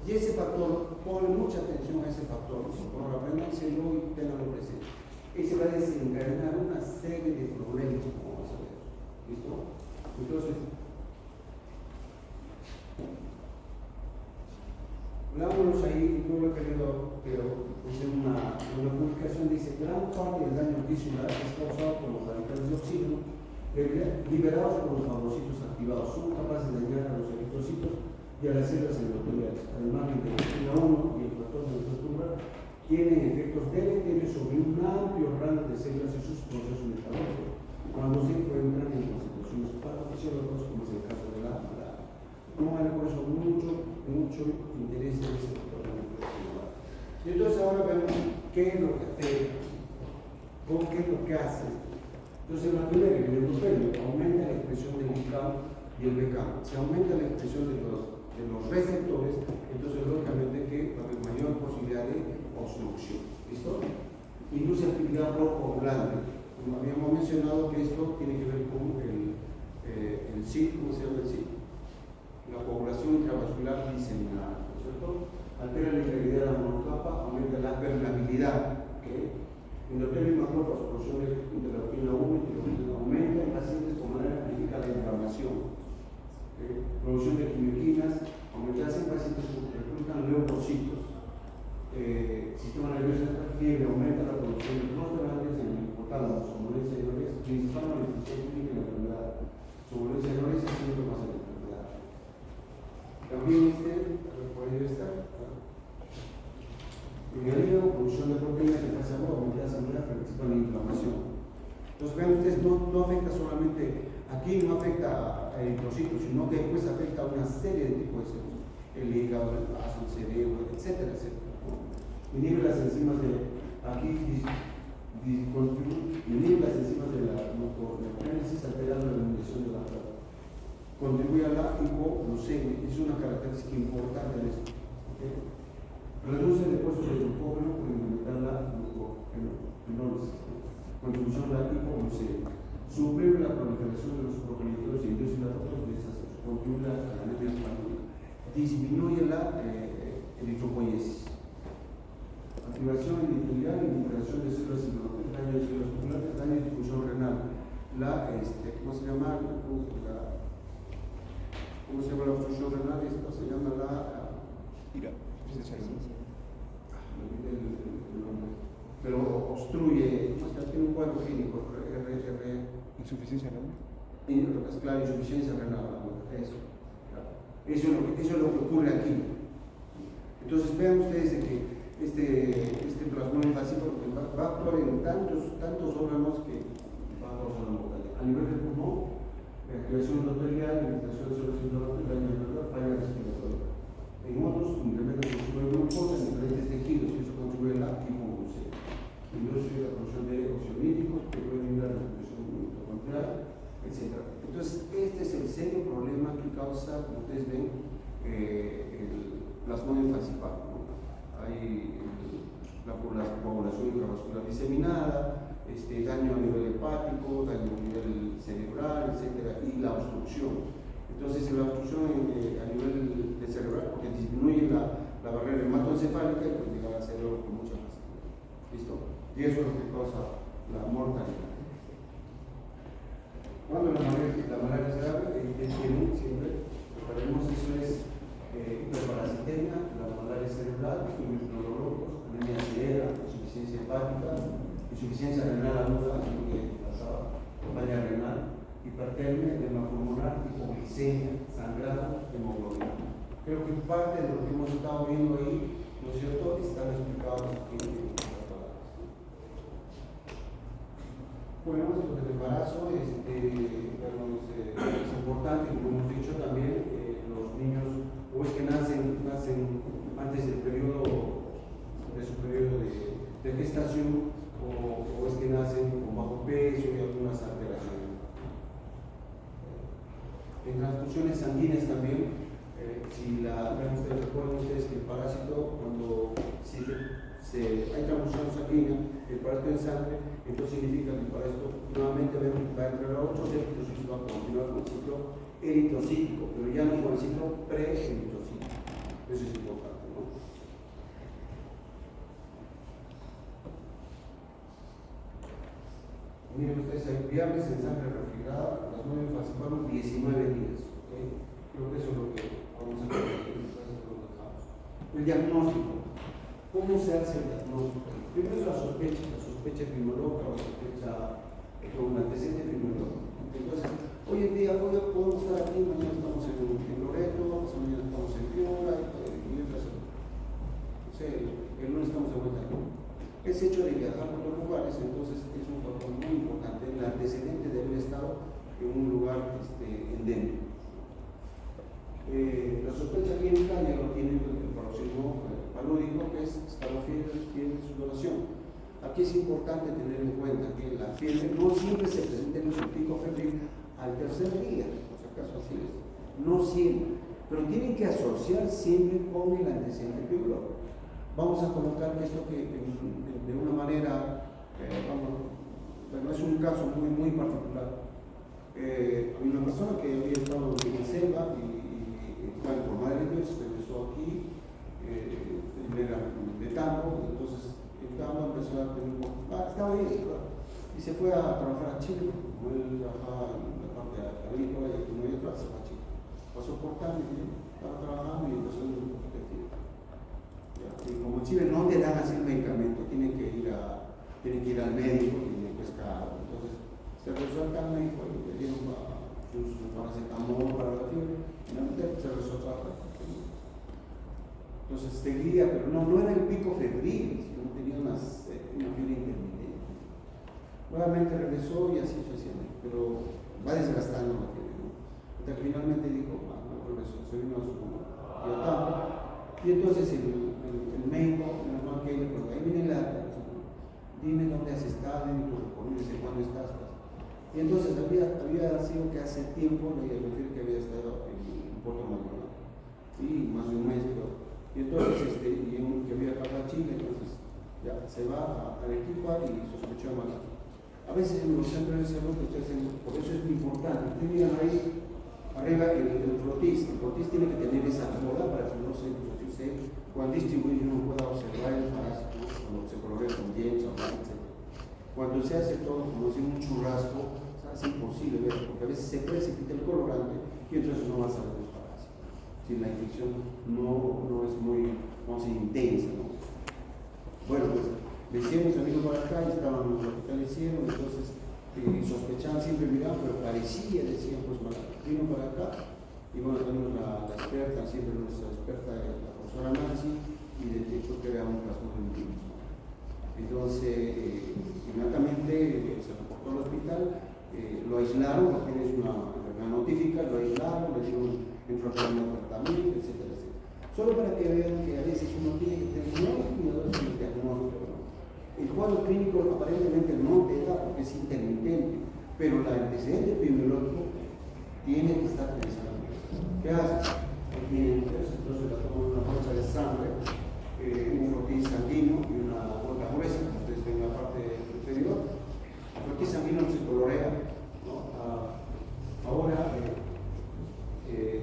Y ese factor, ponle mucha atención a ese factor, por apréndanselo y tenganlo presente. Ese va a desencadenar una serie de problemas, como vamos a ver. ¿Listo? Entonces, Veámonos ahí, no lo he querido, pero puse una publicación, dice, gran parte del daño tisular es causado por los radicales de oxígeno liberados por los fagocytos activados. Son capaces de dañar a los eritrocitos y a las células endoteliales. Además, la interleucina 1 y el factor de tumoral tienen efectos deleterios sobre un amplio rango de células y sus procesos metabólicos, cuando se encuentran en concentraciones patofisiológicas, como es el caso de la malaria. No hay por eso mucho interés en ese factor de tumoral. Y entonces ahora vemos qué es lo que hace, o qué es lo que hace. Entonces, en la primera, el endotelium aumenta la expresión del ICAM y el BCAM. Se aumenta la expresión de los receptores, entonces lógicamente que va a haber mayor posibilidad de obstrucción. ¿Listo? Induce actividad procoagulante. Como habíamos mencionado que esto tiene que ver con el CIT, ¿cómo se llama el CIT? La coagulación intravascular diseminada, ¿no es cierto? Altera la integridad de la monocapa, aumenta la permeabilidad. ¿Okay? Endotelium macrófago, producción de interleucina 1 y interleucina aumenta en pacientes con manera amplifica la inflamación. Producción de quimioquinas, aumentarse en pacientes que reclutan leucocitos. Sistema nervioso central, fiebre, aumenta la producción de prostaglandinas en el hipotálamo, somnolencia y anorexia, principal manifestación clínica de la enfermedad. Somnolencia y anorexia, síntomas de la enfermedad. También por ahí debe estar. En el hígado, producción de proteínas en fase aguda, aumenta la sangre, participa en la inflamación. Entonces, vean ustedes, no afecta solamente, aquí no afecta a eritrocitos, sino que después afecta a una serie de tipos de células, el hígado, el vaso, el cerebro, etcétera, etcétera. Inhibe las enzimas inhibe las enzimas de la glucogénesis, alterando la eliminación de la grasa. Contribuye a la hipoglucemia, es una característica importante de esto. ¿Okay? Reduce el depósito de glucógeno por incrementar la glucogenólisis. Contribución a la hipoglucemia. Suprime la proliferación de los progenitores y induce la autopsia de estas células. Contribuye a la anemia hepática. Disminuye la eritropoiesis. Activación endotelial, inhibición de células inmunológicas, daño de células musculares, daño de difusión renal. ¿Cómo se llama? ¿Cómo se llama la obstrucción renal? Esto se llama la pero obstruye, tiene un cuadro clínico, insuficiencia renal. Claro, insuficiencia renal, eso. Eso es lo que ocurre aquí. Entonces vean ustedes de que este plasmón invasivo va a actuar en tantos órganos que va a causar la mortalidad. A nivel del pulmón, activación endotelial, limitación de células endoteliales, daño celular, falla respiratoria. En otros, incrementa el consumo de glucosa en diferentes tejidos y eso contribuye a la hipoglucemia. Induce la producción de oxioníticos que pueden ayudar a la producción mitocondrial, etc. Entonces, este es el serio problema que causa, como ustedes ven, el plasmón falciparum. Hay la coagulación intravascular diseminada, daño a nivel hepático, daño a nivel cerebral, etc. Y la obstrucción. Entonces, la obstrucción a nivel de cerebral, porque disminuye la barrera hematoencefálica y puede llegar al cerebro con mucha facilidad. ¿Listo? Y eso es lo que causa la mortalidad. Cuando la malaria es grave, siempre reparemos, eso es hiperparasitemia, la malaria cerebral, estudios neurológicos, anemia severa, insuficiencia hepática, insuficiencia renal aguda, lo que pasaba, falla renal, hipertermia, edema pulmonar, hipoglicemia, sangrado, hemoglobina. Creo que parte de lo que hemos estado viendo ahí, ¿no es cierto?, están explicados aquí en estas palabras. Bueno, esto del embarazo es importante, como hemos dicho también, los niños, o es que nacen antes del periodo, de su periodo de gestación, o es que nacen con bajo peso y algunas alteraciones. En transfusiones sanguíneas también, recuerden ustedes que el parásito, cuando hay transfusión sanguínea, el parásito en sangre, entonces significa que el parásito nuevamente va a entrar a otros eritrocitos y va a continuar con el ciclo eritrocítico, pero ya no con el ciclo pre-eritrocítico. Eso es importante, ¿no? Miren ustedes, hay viables en sangre refrigerada, las 9 falciparum 19 días. ¿Okay? Creo que eso es lo que vamos a ver. El diagnóstico. ¿Cómo se hace el diagnóstico? Primero la sospecha epidemiológica o sospecha con un antecedente epidemiológico. Entonces, hoy en día podemos estar aquí, mañana estamos en Loreto, mañana estamos en Piura, y otras. O sea, el lunes estamos de vuelta aquí. Ese hecho de viajar por otros lugares, entonces es un factor muy importante. El antecedente de haber estado en un lugar endémico. La sospecha clínica ya lo tiene el paroxismo palúdico, que es escalofríos, fiebre, sudoración. Aquí es importante tener en cuenta que la fiebre no siempre se presenta en el pico febril al tercer día, por si acaso así es, no siempre, pero tienen que asociar siempre con el antecedente epidemiológico. Vamos a colocar esto que de una manera, bueno, es un caso muy particular. Había una persona que había estado en la selva y estaba informada de Dios, regresó aquí, era de Tambo, entonces en Tambo empezó a tener estaba bien, claro, y se fue a trabajar a Chile, como él trabajaba en la parte agrícola y como yo trabajaba a Chile. Pasó por Tambo, estaba trabajando y empezó a ir y como en Chile no te dan así el medicamento, tienen que ir al médico y es caro. Entonces se regresó acá al médico y le dieron sus paracetamol para la fiebre y finalmente se regresó a trabajar. Entonces seguía, pero no era el pico febril, sino tenía una fiebre intermitente. Nuevamente regresó y así sucesivamente, pero va desgastando la fiebre, ¿no? Hasta que finalmente dijo, regresó, se vino a su y entonces el médico, menos mal que él, porque ahí viene dime dónde has estado, dime tu recorrido, dice cuándo estás. Y entonces había sido que hace tiempo le refiero que había estado en Puerto Maldonado, y más de un mes, creo. Y entonces, que había pasado a Chile, entonces ya se va a Arequipa y sospechó mal. A veces en los centros de salud, por eso es muy importante. Ustedes miran ahí arriba el frotis tiene que tener esa bola para que no se cuando distribuye uno pueda observar el parásito, cuando se colorea con dientes, etc. Cuando se hace todo como si un churrasco, es imposible ver, porque a veces se precipita el colorante y entonces no va a salir el parásito. Si la infección no es muy, vamos a decir, intensa, ¿no? Bueno, pues le hicieron salir para acá y estaban en el hospital, hicieron, entonces sospechaban siempre, miraban, pero parecía, decían, pues vino para acá. Y bueno, tenemos la experta, siempre nuestra experta, la profesora Nancy, y detectó que era un trastorno de virus. Entonces, inmediatamente se reportó al hospital, lo aislaron, porque es una notifica, lo aislaron, le dieron entró a un tratamiento, etcétera. Solo para que vean que a veces uno tiene que tener muy cuidadoso en el diagnóstico, ¿no? El cuadro clínico aparentemente no te da porque es intermitente, pero el antecedente epidemiológico tiene que estar pensando. ¿Qué hace? Entonces la toman una bolsa de sangre, un frotis sanguíneo y una gota gruesa, como ustedes ven en la parte inferior. El frotis sanguíneo se colorea, ¿no? Ahora,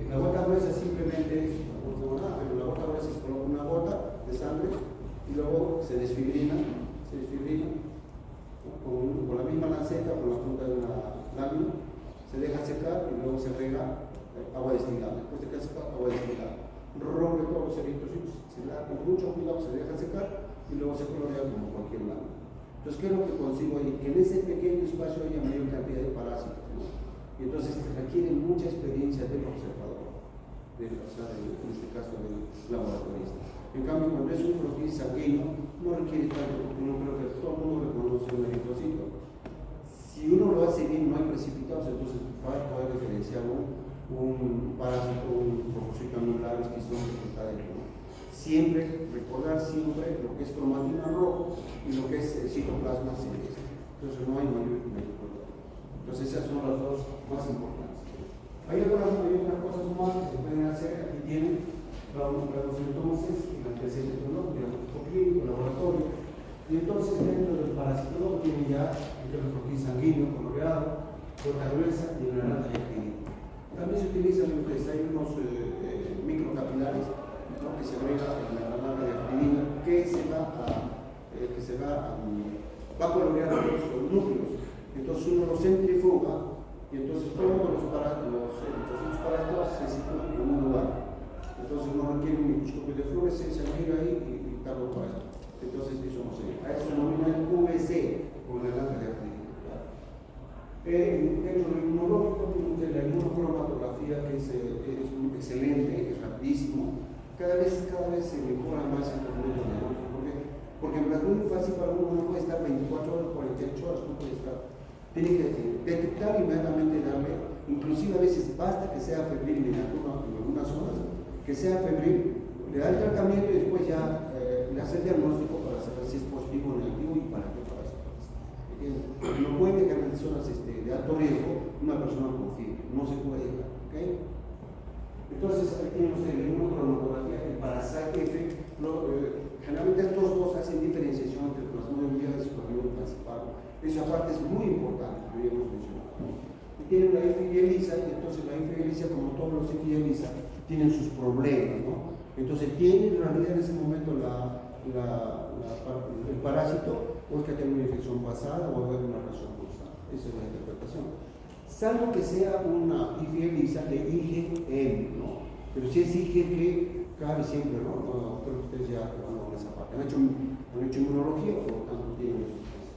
la gota gruesa simplemente es pero la gota gruesa se coloca una gota de sangre y luego se desfibrina, ¿no? con la misma lanceta, con la punta de una lámina, se deja secar y luego se rega agua destilada. Después de que se seca, agua destilada. Rompe todos los eritrocitos, se da con mucho cuidado, se deja secar y luego se colorea como cualquier lámina. Entonces, ¿qué es lo que consigo ahí? Que en ese pequeño espacio haya mayor cantidad de parásitos, ¿no? Y entonces requiere mucha experiencia del observador, en este caso del laboratorista. En cambio, cuando es un frotis sanguíneo, no requiere tanto, porque no creo que todo el mundo reconoce un eritrocito. Si uno lo hace bien, no hay precipitados, entonces va a poder diferenciar un parásito, un propósito anular, esquizofrénico que está dentro. Siempre, recordar siempre lo que es cromatina rojo y lo que es citoplasma celeste. Entonces no hay mayor problema. Entonces esas son las dos más importantes. Hay otras cosas más que se pueden hacer. Aquí tienen entonces el antecedente clínico, diagnóstico clínico, laboratorio. Y entonces dentro del parasitólogo tienen ya el frotis sanguíneo coloreado, gota gruesa y una naranja clínica. También se utilizan hay unos microcapilares, ¿no? Que se agrega en la naranja de actinina que va a colorear los núcleos. Entonces uno los centrifuga y entonces todos los parásitos se sitúan en un lugar. Entonces no requiere un microscopio de fluorescencia, es excelente, es rapidísimo. Cada vez se mejora más el tratamiento diagnóstico. Porque en verdad es muy fácil para uno, no puede estar 24 horas, 48 horas, no puede estar. Tiene que detectar inmediatamente, darle, inclusive a veces basta que sea febril en algunas zonas, que sea febril, le da el tratamiento y después ya le hace el diagnóstico para saber si es positivo o negativo y para qué para eso. No puede dejar en zonas de alto riesgo una persona con fiebre, no se puede dejar. ¿Okay? Entonces, aquí tenemos el inmunocromatografía, el Parasite F. Generalmente estos dos hacen diferenciación entre plasmodium vivax y plasmodium falciparum. Eso aparte es muy importante, lo habíamos mencionado. Y tienen la F. y ELISA, y entonces la F. y ELISA, como todos los F. y ELISA, tienen sus problemas, ¿no? Entonces, ¿tiene en realidad en ese momento el parásito o es que tiene una infección pasada o haber una razón cruzada? Esa es la interpretación. Salvo que sea una F. y ELISA de IgM, ¿no? Pero si es IgG, cabe siempre, ¿no? Creo que ustedes ya van con esa parte. Han hecho inmunología, por lo tanto tienen esos casos.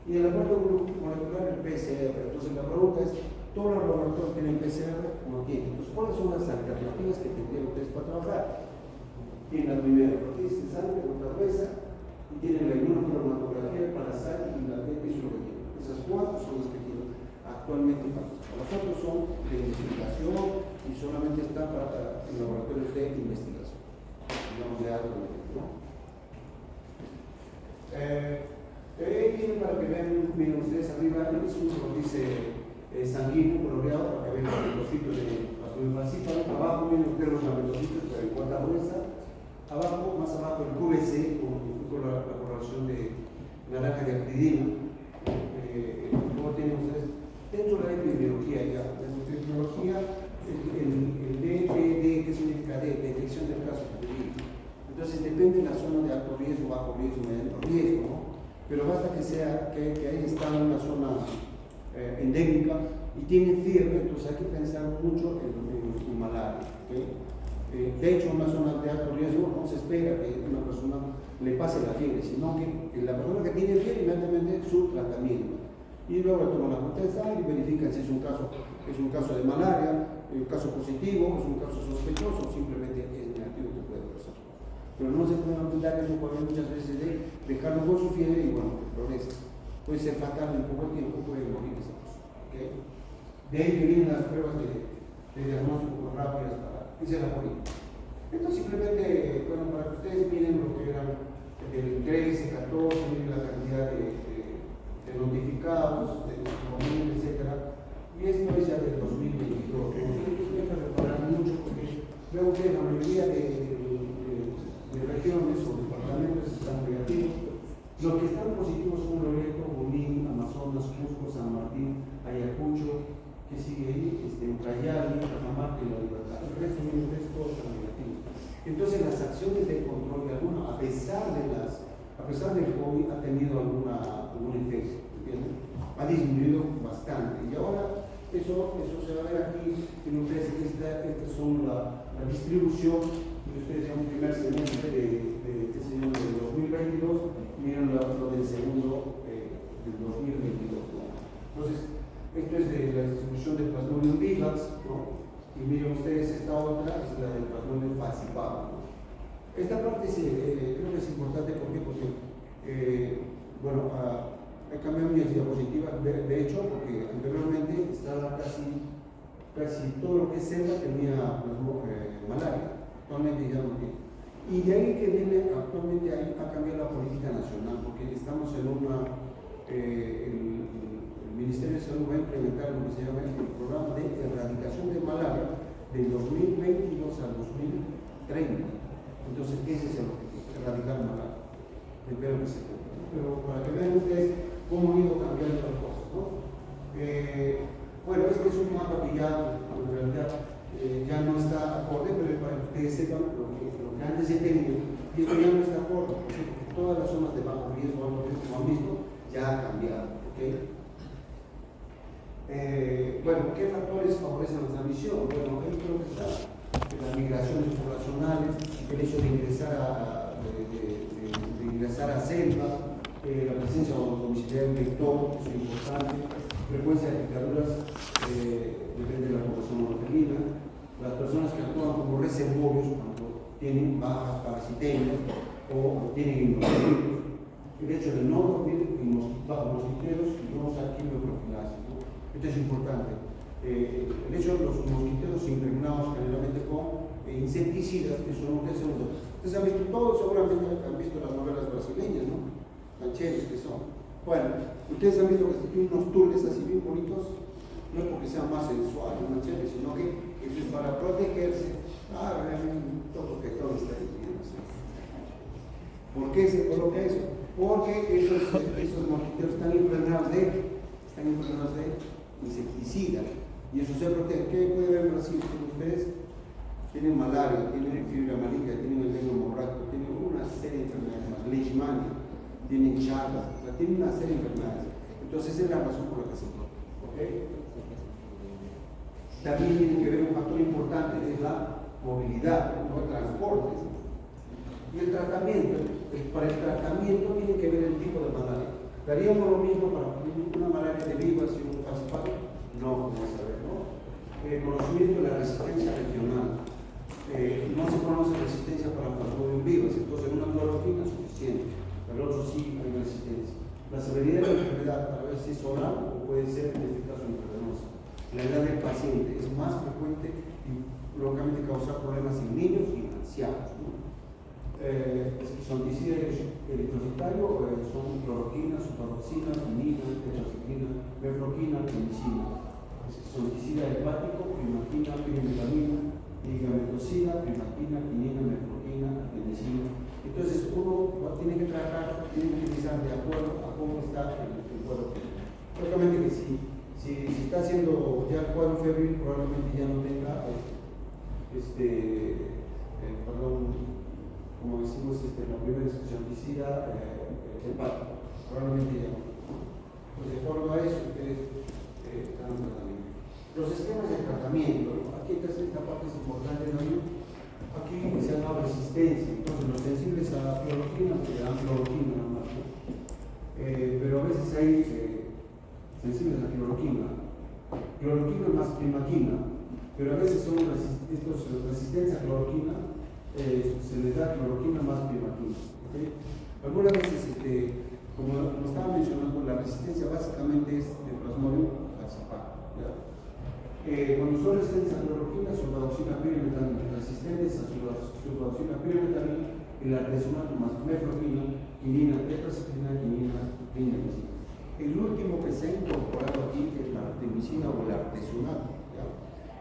Y el laboratorio molecular, el PCR. Entonces, la pregunta es, ¿todos los laboratorios tienen PCR o no tienen? Entonces, ¿cuáles son las alternativas que tendrían ustedes para trabajar? Tienen la primera, proteínas de sangre, otra gruesa, y tienen la inmunocromatografía, para sangre y la beta y su relleno. Esas cuatro son las que tienen actualmente para nosotros. Los otros son de investigación y solamente están para laboratorios de investigación. Digamos de alto nivel, ¿no? Tienen para que vean, miren ustedes arriba, es uno lo dice sanguíneo coloreado para que vean los sitios de plasmodium falciparum. Abajo miren ustedes los lamelocitos de cuarta gruesa. Abajo, más abajo el QVC con la correlación de naranja de acridina. Luego tienen ustedes dentro de la epidemiología ya, en la epidemiología el DPD, ¿qué significa detección del caso de. Entonces depende de la zona de alto riesgo, bajo riesgo, mediano riesgo, ¿no? Pero basta que sea que ahí está en una zona endémica y tiene fiebre, entonces hay que pensar mucho en malaria. ¿Okay? De hecho, en una zona de alto riesgo no se espera que una persona le pase la fiebre, sino que la persona que tiene fiebre inmediatamente su tratamiento. Y luego toman la punta de sangre y verifican si es un caso de malaria, un caso positivo, es un caso sospechoso o simplemente es negativo que puede pasar. Pero no se puede olvidar que muchas veces de dejarlo con su fiebre y bueno, progresa. Puede ser fatal en poco tiempo, puede morir esa persona. ¿Okay? De ahí que vienen las pruebas de diagnóstico rápidas para que se la morir. Entonces simplemente, bueno, para que ustedes miren lo que eran del 13, 14, miren la cantidad de notificados, de 5.000, etc. Y esto es ya del 2022. Nosotros hay que reparar mucho porque veo que la mayoría de regiones o departamentos están negativos. Los que están positivos son Loreto, Junín, Amazonas, Cusco, San Martín, Ayacucho, que sigue ahí, Ucayali, Cajamarca y La Libertad. El resto de todos están negativos. Entonces las acciones de control de alguno, a pesar del COVID, ha tenido algún efecto, ¿entienden? Ha disminuido bastante. Y ahora eso se va a ver aquí, en ustedes, esta son la distribución, y ustedes en un primer semestre del 2022, miren lo del segundo del 2022. ¿No? Entonces, esto es de la distribución del plasmodium vivax, ¿no? Y miren ustedes, esta otra es la del plasmodium falciparum, ¿no? Esta parte creo que es importante porque bueno, he cambiado mis diapositivas, de hecho, porque anteriormente estaba casi todo lo que es selva tenía malaria, actualmente ya no tiene. Y de ahí que viene, actualmente ahí ha cambiado la política nacional, porque estamos en el Ministerio de Salud va a implementar lo que se llama el programa de erradicación de malaria del 2022 al 2030. Entonces, ese es el objetivo, erradicar malaria. Espero que se cumpla. Pero para que vean ustedes cómo han ido cambiando las cosas, ¿no? Bueno, este es un mapa que ya, en realidad, ya no está acorde, pero para que ustedes sepan lo que antes se tenía, y esto ya no está acorde, porque todas las zonas de bajo riesgo, alto riesgo, como han visto, ya ha cambiado. ¿Okay? Bueno, ¿qué factores favorecen la transmisión? Bueno, ahí creo que está las migraciones poblacionales, el hecho de ingresar a selva, la presencia domiciliaria del vector, eso es importante, frecuencia de picaduras, depende de la población homogenea, las personas que actúan como reservorios cuando tienen bajas parasitemias o tienen inoculos. El hecho de no dormir bajo mosquiteros y no usar quimioprofilaxis, ¿no? Esto es importante. El hecho de los mosquiteros impregnados generalmente con insecticidas, que son ustedes han visto todos, seguramente han visto las novelas brasileñas, ¿no? Tan chéveres que son. Bueno, ustedes han visto que tienen unos tules así bien bonitos, no es porque sean más sensuales, más chéveres, sino que eso es para protegerse. Todo que todo está ahí. ¿Por qué se coloca eso? Porque esos mosquiteros están impregnados de insecticida y eso se protege. ¿Qué puede haber en Brasil? Ustedes tienen malaria, tienen fiebre amarilla, tienen el dengue hemorrágico, tienen una serie de enfermedades más, leishmania, tienen chagas, o sea, tienen una serie de enfermedades. Entonces esa es la razón por la que se protege. ¿Okay? También tiene que ver un factor importante, es la movilidad, no el transporte. Y el tratamiento, para el tratamiento tiene que ver el tipo de malaria. ¿Daríamos lo mismo para una malaria de vivas y un falcipato? No, vamos a ver, ¿no? El conocimiento de la resistencia regional. No se conoce resistencia para plasmodium vivas, entonces una cloroquina es suficiente, para el otro sí hay resistencia. La severidad de la enfermedad a veces es oral o puede ser en este caso intravenosa. La edad del paciente es más frecuente y localmente causar problemas en niños y en ancianos, ¿no? Esquizonticidia eritrocitario son cloroquina, sulfadoxina, quinina, tetracyclina, mefloquina, penicilina. Esquizonticidia hepático, primaquina, pirimetamina, ligamentosina, primaquina, quinina, mefloquina, penicilina. Entonces uno tiene que tratar, tiene que utilizar de acuerdo a cómo está el cuerpo. Lógicamente que si está haciendo ya el cuadro febril, probablemente ya no tenga como decimos, la primera esquizonticidia hepática, probablemente ya no. Pues de acuerdo a eso, ustedes dan un tratamiento. Los esquemas de tratamiento, aquí esta parte es importante, ¿no? Aquí se han dado resistencia, entonces los sensibles a cloroquina, pues le dan cloroquina nada más, ¿no? Pero a veces hay sensibles a cloroquina más primaquina, pero a veces son resistencia a cloroquina, se les da cloroquina más primaquina. ¿Okay? Algunas veces, como estaba mencionando, la resistencia básicamente es de Plasmodium falciparum. Cuando son resistentes a cloroquina, sulfadoxina pirimetamina, resistentes a sulfadoxina pirimetamina, el artesunato más mefloquina, quinina, tetracyclina, quinina, clindamicina. El último que se ha incorporado aquí es la artemisina o el artesunato.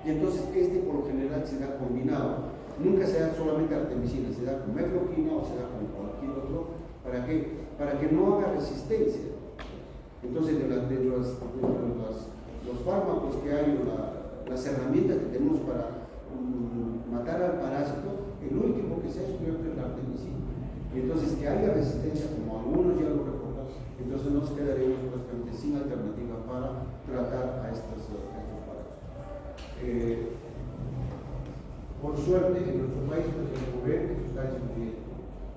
Y entonces por lo general se da combinado. Nunca se da solamente artemisina, se da con mefloquina o se da con cualquier otro. ¿Para qué? Para que no haga resistencia. Entonces, de los fármacos que hay, las herramientas que tenemos para matar al parásito, el último que se ha descubierto es la artemisina. Y entonces, que haya resistencia, como algunos ya lo reportan, entonces nos quedaremos prácticamente sin alternativa para tratar a estos parásitos. Por suerte, en nuestro país se descubre que se está discutiendo.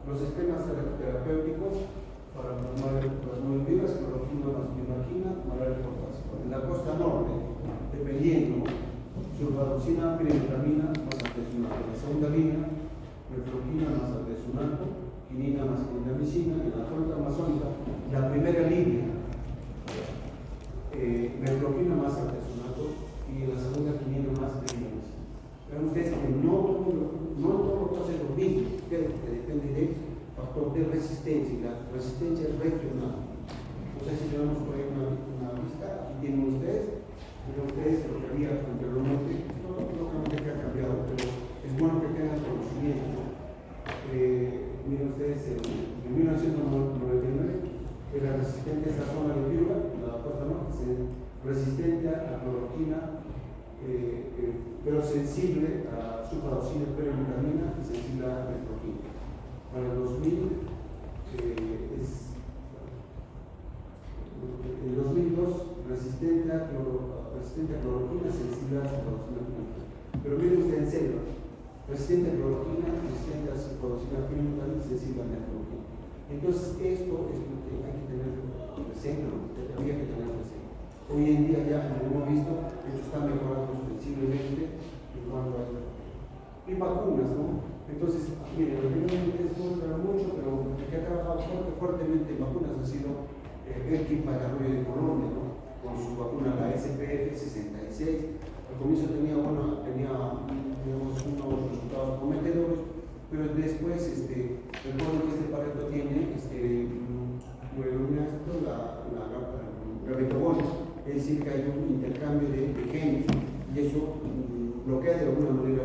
Los esquemas terapéuticos para plasmodium vivas, cloroquina más primaquina, malaria por falciparum. En la costa norte, dependiendo, sulfadoxina, pirimetamina más artesunato. La segunda línea, mefloquina más artesunato, quinina más clindamicina. En la costa amazónica, la primera línea, mefloquina más artesunato y en la segunda quinina más clindamicina. Vean ustedes que no todos los casos es lo mismo, que depende del factor de resistencia, y la resistencia es regional. No sé si tenemos por ahí una vista, aquí tienen ustedes lo que había anteriormente, no lógicamente que ha cambiado, pero es bueno que tengan conocimiento. Miren ustedes, en 1999 era resistente a esta zona de Piura, la costa norte, resistente a cloroquina, pero sensible a sulfadoxina, pirimetamina y sensible a mefloquina. Para el 2000 en 2002 resistente a cloroquina, sensible a sulfadoxina, pirimetamina. Pero miren ustedes en selva, resistente a cloroquina, resistente a sulfadoxina, pirimetamina y sensible a mefloquina. Entonces esto es lo que hay que tener presente, lo que había que tener presente. Hoy en día ya, como hemos visto, esto está mejorando sensiblemente en cuanto a esto. Y vacunas, ¿no? Entonces, miren, realmente es mucho, pero el que ha trabajado fuertemente en vacunas ha sido el equipo de Arroyo de Colombia, ¿no? Con su vacuna, la SPF 66. Al comienzo tenía digamos, unos resultados prometedores, pero después, el bueno que este aparato tiene, la retrobona, es decir, que hay un intercambio de genes, y eso bloquea de alguna manera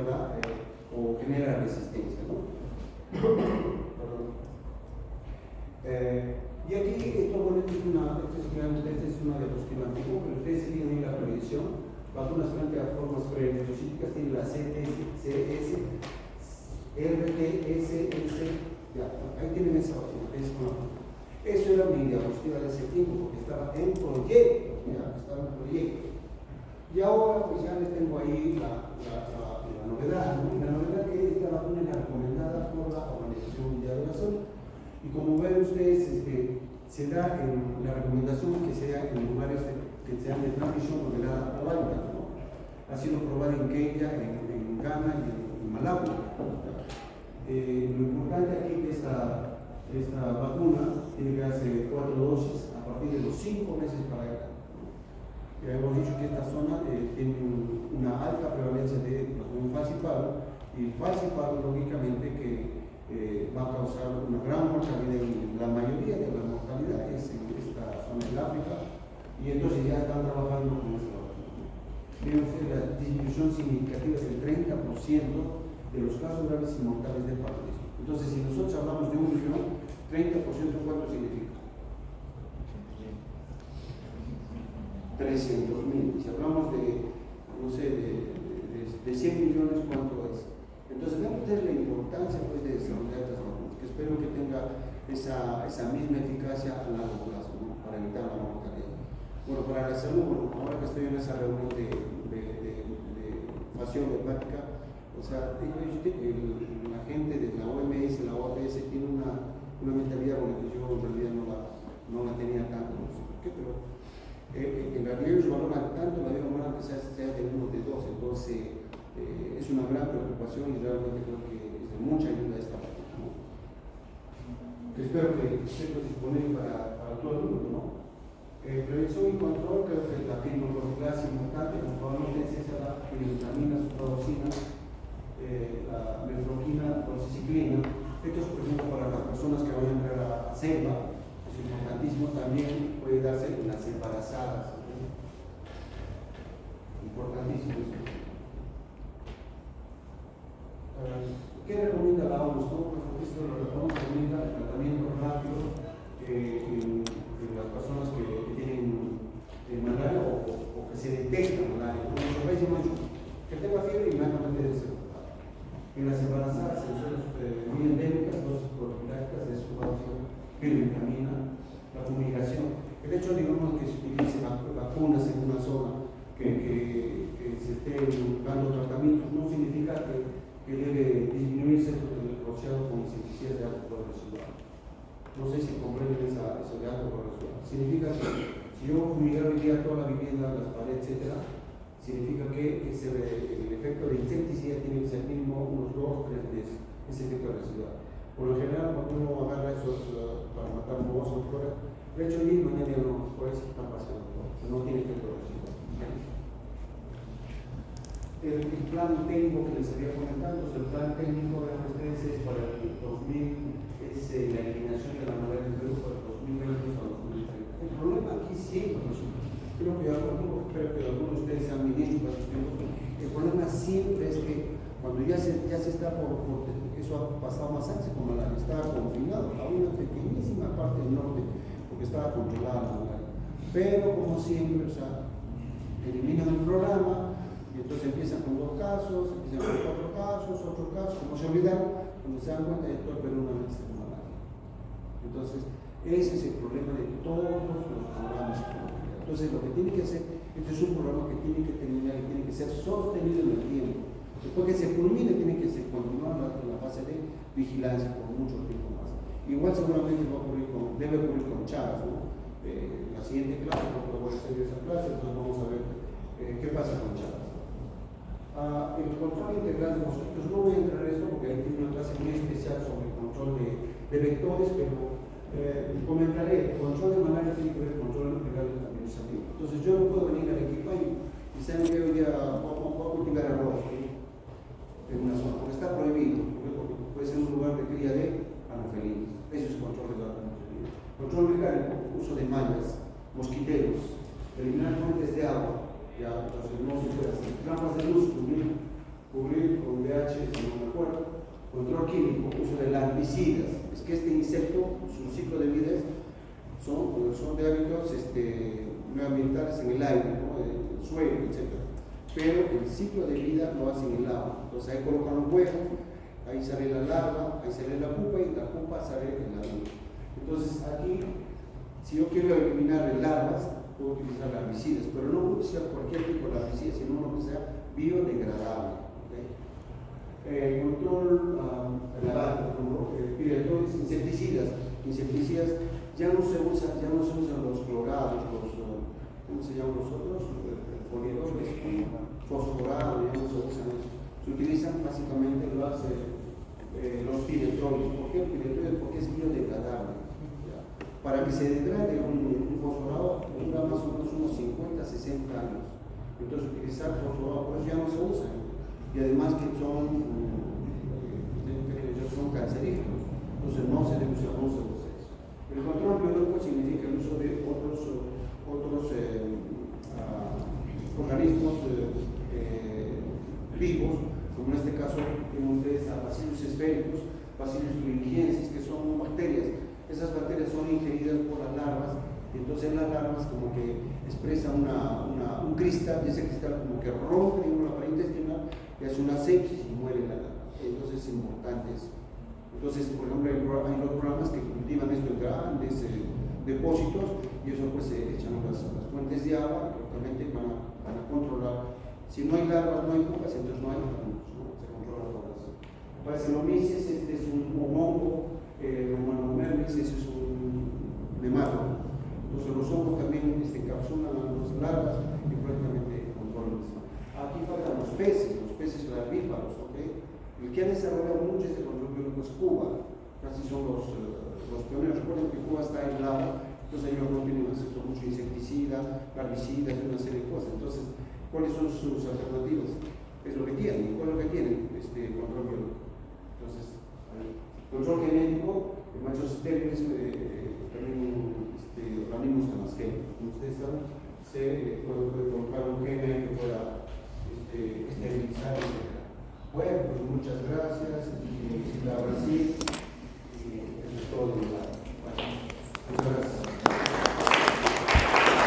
o genera resistencia, ¿no? Y aquí, esto es una de los que mantengo, pero ustedes tienen la previsión. Vacunas frente a formas preneurocíticas tienen la CTS, RTSS, ya, ahí tienen esa vacuna. Eso era mi diapositiva de ese tiempo, porque estaba en proyecto, y ahora pues ya les tengo ahí la novedad, ¿no? La novedad que esta vacuna es la recomendada por la Organización Mundial de la Salud, y como ven ustedes, se da en la recomendación que sea en lugares que sean de transmisión moderada o alta, ¿no? Ha sido probada en Kenia, en Ghana y en Malawi. Lo importante aquí es que esta vacuna tiene que darse 4 dosis a partir de los 5 meses para acá. Ya hemos dicho que esta zona tiene una alta prevalencia de un falcipardo, y el falcipardo lógicamente que va a causar una gran mortalidad, y la mayoría de la mortalidad es en esta zona del África, y entonces ya están trabajando con esta vacuna. Ven ustedes, la disminución significativa es del 30% de los casos graves y mortales de paludismo. Entonces, si nosotros hablamos de 1 millón, 30% ¿cuánto significa? 300.000. Si hablamos de, no sé, de 100 millones, ¿cuánto es? Entonces, vean ustedes la importancia pues, de desarrollar estas vacunas, que espero que tenga esa misma eficacia a largo plazo, ¿no? Para evitar la mortalidad. Bueno, para la salud, bueno, ahora que estoy en esa reunión de pasión hepática, o sea, la gente de la OMS, la OPS, tiene una mentalidad con la que yo en realidad no la tenía tanto, no sé por qué, pero en realidad ellos valoran tanto la vida humana que sea de 1 de 2, entonces es una gran preocupación, y realmente creo que es de mucha ayuda esta vacuna, ¿no? Espero que esté disponible para todo el mundo, ¿no? Prevención y control, creo que la fibroprofilaxis es importante, como probablemente es esa, la feniletamina, sulfadocina, la metrocina, doxiciclina. Esto es, por ejemplo, para las personas que vayan a entrar a selva, es importantísimo. También puede darse en las embarazadas, ¿no? Importantísimo eso. ¿Qué recomienda la OMS? Esto lo recomienda el tratamiento rápido en las personas que tienen malaria o que se detecta malaria. Como lo veis, que tenga fiebre, inmediatamente debe ser tratado. En las embarazadas, en zonas muy endémicas, dosis profilácticas de sulfadocina, feniletamina, la fumigación. El hecho, digamos, que se utilicen vacunas en una zona que se estén dando tratamientos no significa que debe disminuirse el rociado con insecticidas de alto poder residual. No sé si comprenden eso de alto poder residual. Significa que si yo fumigara hoy día toda la vivienda, las paredes, etc., significa que el efecto de insecticida tiene que ser mínimo unos 2 o 3 meses, ese efecto residual. Por lo general, cuando uno agarra esos para matar moscas, de hecho, hoy mañana no, por eso están pasando todo, no tiene efecto residual. El plan técnico que les había comentado, el plan técnico de ustedes es para el 2000, es la eliminación de la malaria en Perú para el 2020 a 2030. El problema aquí siempre, creo que algunos de ustedes sean ministros para sus tiempos, el problema siempre es que cuando ya se está por eso ha pasado más antes con malaria, estaba confinado a una pequeñísima parte del norte, porque estaba controlada la malaria. Pero como siempre, o sea, eliminan el programa, y entonces empiezan con 2 casos, empiezan con 4 casos, 8 casos, como se olvidaron, cuando se dan cuenta de todo el Perú una vez con malaria. Entonces, ese es el problema de todos los programas económicos. Entonces, lo que tiene que hacer, este es un programa que tiene que terminar y tiene que ser sostenido en el tiempo. Después que se culmine, tiene que continuar en la fase de vigilancia por mucho tiempo más. Igual seguramente debe ocurrir con Chagas, ¿no? La siguiente clase, porque voy a hacer esa clase, entonces vamos a ver qué pasa con Chagas. El control integral de mosquitos, no voy a entrar en esto porque hay una clase muy especial sobre el control de vectores, pero comentaré, el control de malaria tiene que ver con el control integral del también. Entonces yo no puedo venir al equipo y saben que hoy día voy a cultivar arroz en una zona, porque está prohibido, porque puede ser un lugar de cría de anafelinos. Eso es control de la anafelinos. Control mecánico, uso de mallas, mosquiteros, eliminar fuentes de agua. Ya, entonces no se puede hacer. Trampas de luz, cubrir con VH, si no me acuerdo. Control químico, uso de larvicidas. Es que este insecto, su ciclo de vida son de hábitos medioambientales en el aire, ¿no? El suelo, etc. Pero el ciclo de vida lo hace en el agua. Entonces ahí colocan los huevos, ahí sale la larva, ahí sale la pupa y la pupa sale el adulto. Entonces aquí, si yo quiero eliminar larvas, puedo utilizar herbicidas, pero no puedo utilizar cualquier tipo de herbicida, sino uno que sea biodegradable. ¿Okay? Control piretores, insecticidas ya no se usan los clorados, ¿cómo se llaman los otros? Poliedores, fosforados, ya no se usan eso. Se utilizan básicamente los piretroles. ¿Por qué piretroles? Porque es biodegradable. Para que se degrade un fosforado dura más o menos unos 50, 60 años. Entonces utilizar fosforado por eso ya no se usa. Y además que son cancerígenos. Entonces no se debe usar, no se usa eso. El control biológico significa el uso de otros organismos vivos, como en este caso tienen ustedes a bacillus esféricos, bacillus thuringiensis, que son bacterias. Esas bacterias son ingeridas por las larvas, y entonces las larvas como que expresan un cristal, y ese cristal como que rompe en la pared intestinal y hace una sepsis y muere la larva. Entonces es importante eso. Entonces, por ejemplo, hay los programas que cultivan esto en grandes depósitos y eso pues se echan las fuentes de agua, lógicamente van a controlar. Si no hay larvas, no hay pupas, entonces no hay adultos, ¿no? Se controla todo eso. Paracenomesis, este es un hongo, Humanomermis, ese es un nemátodo. Entonces los hongos también encapsulan a las larvas y prácticamente controlan eso. Aquí faltan los peces larvíparos, ¿ok? El que ha desarrollado mucho este control biológico es Cuba, casi son los pioneros. Recuerden que Cuba está aislado, entonces ellos no tienen acceso a mucho insecticida, herbicidas y una serie de cosas. Entonces, ¿cuáles son sus alternativas? Es lo que tienen. ¿Cuál es lo que tienen? Control biológico. Entonces, control genético, machos estériles, también organismos transgénicos. Como ustedes saben, se puede colocar un gen que pueda esterilizar. Bueno, pues muchas gracias.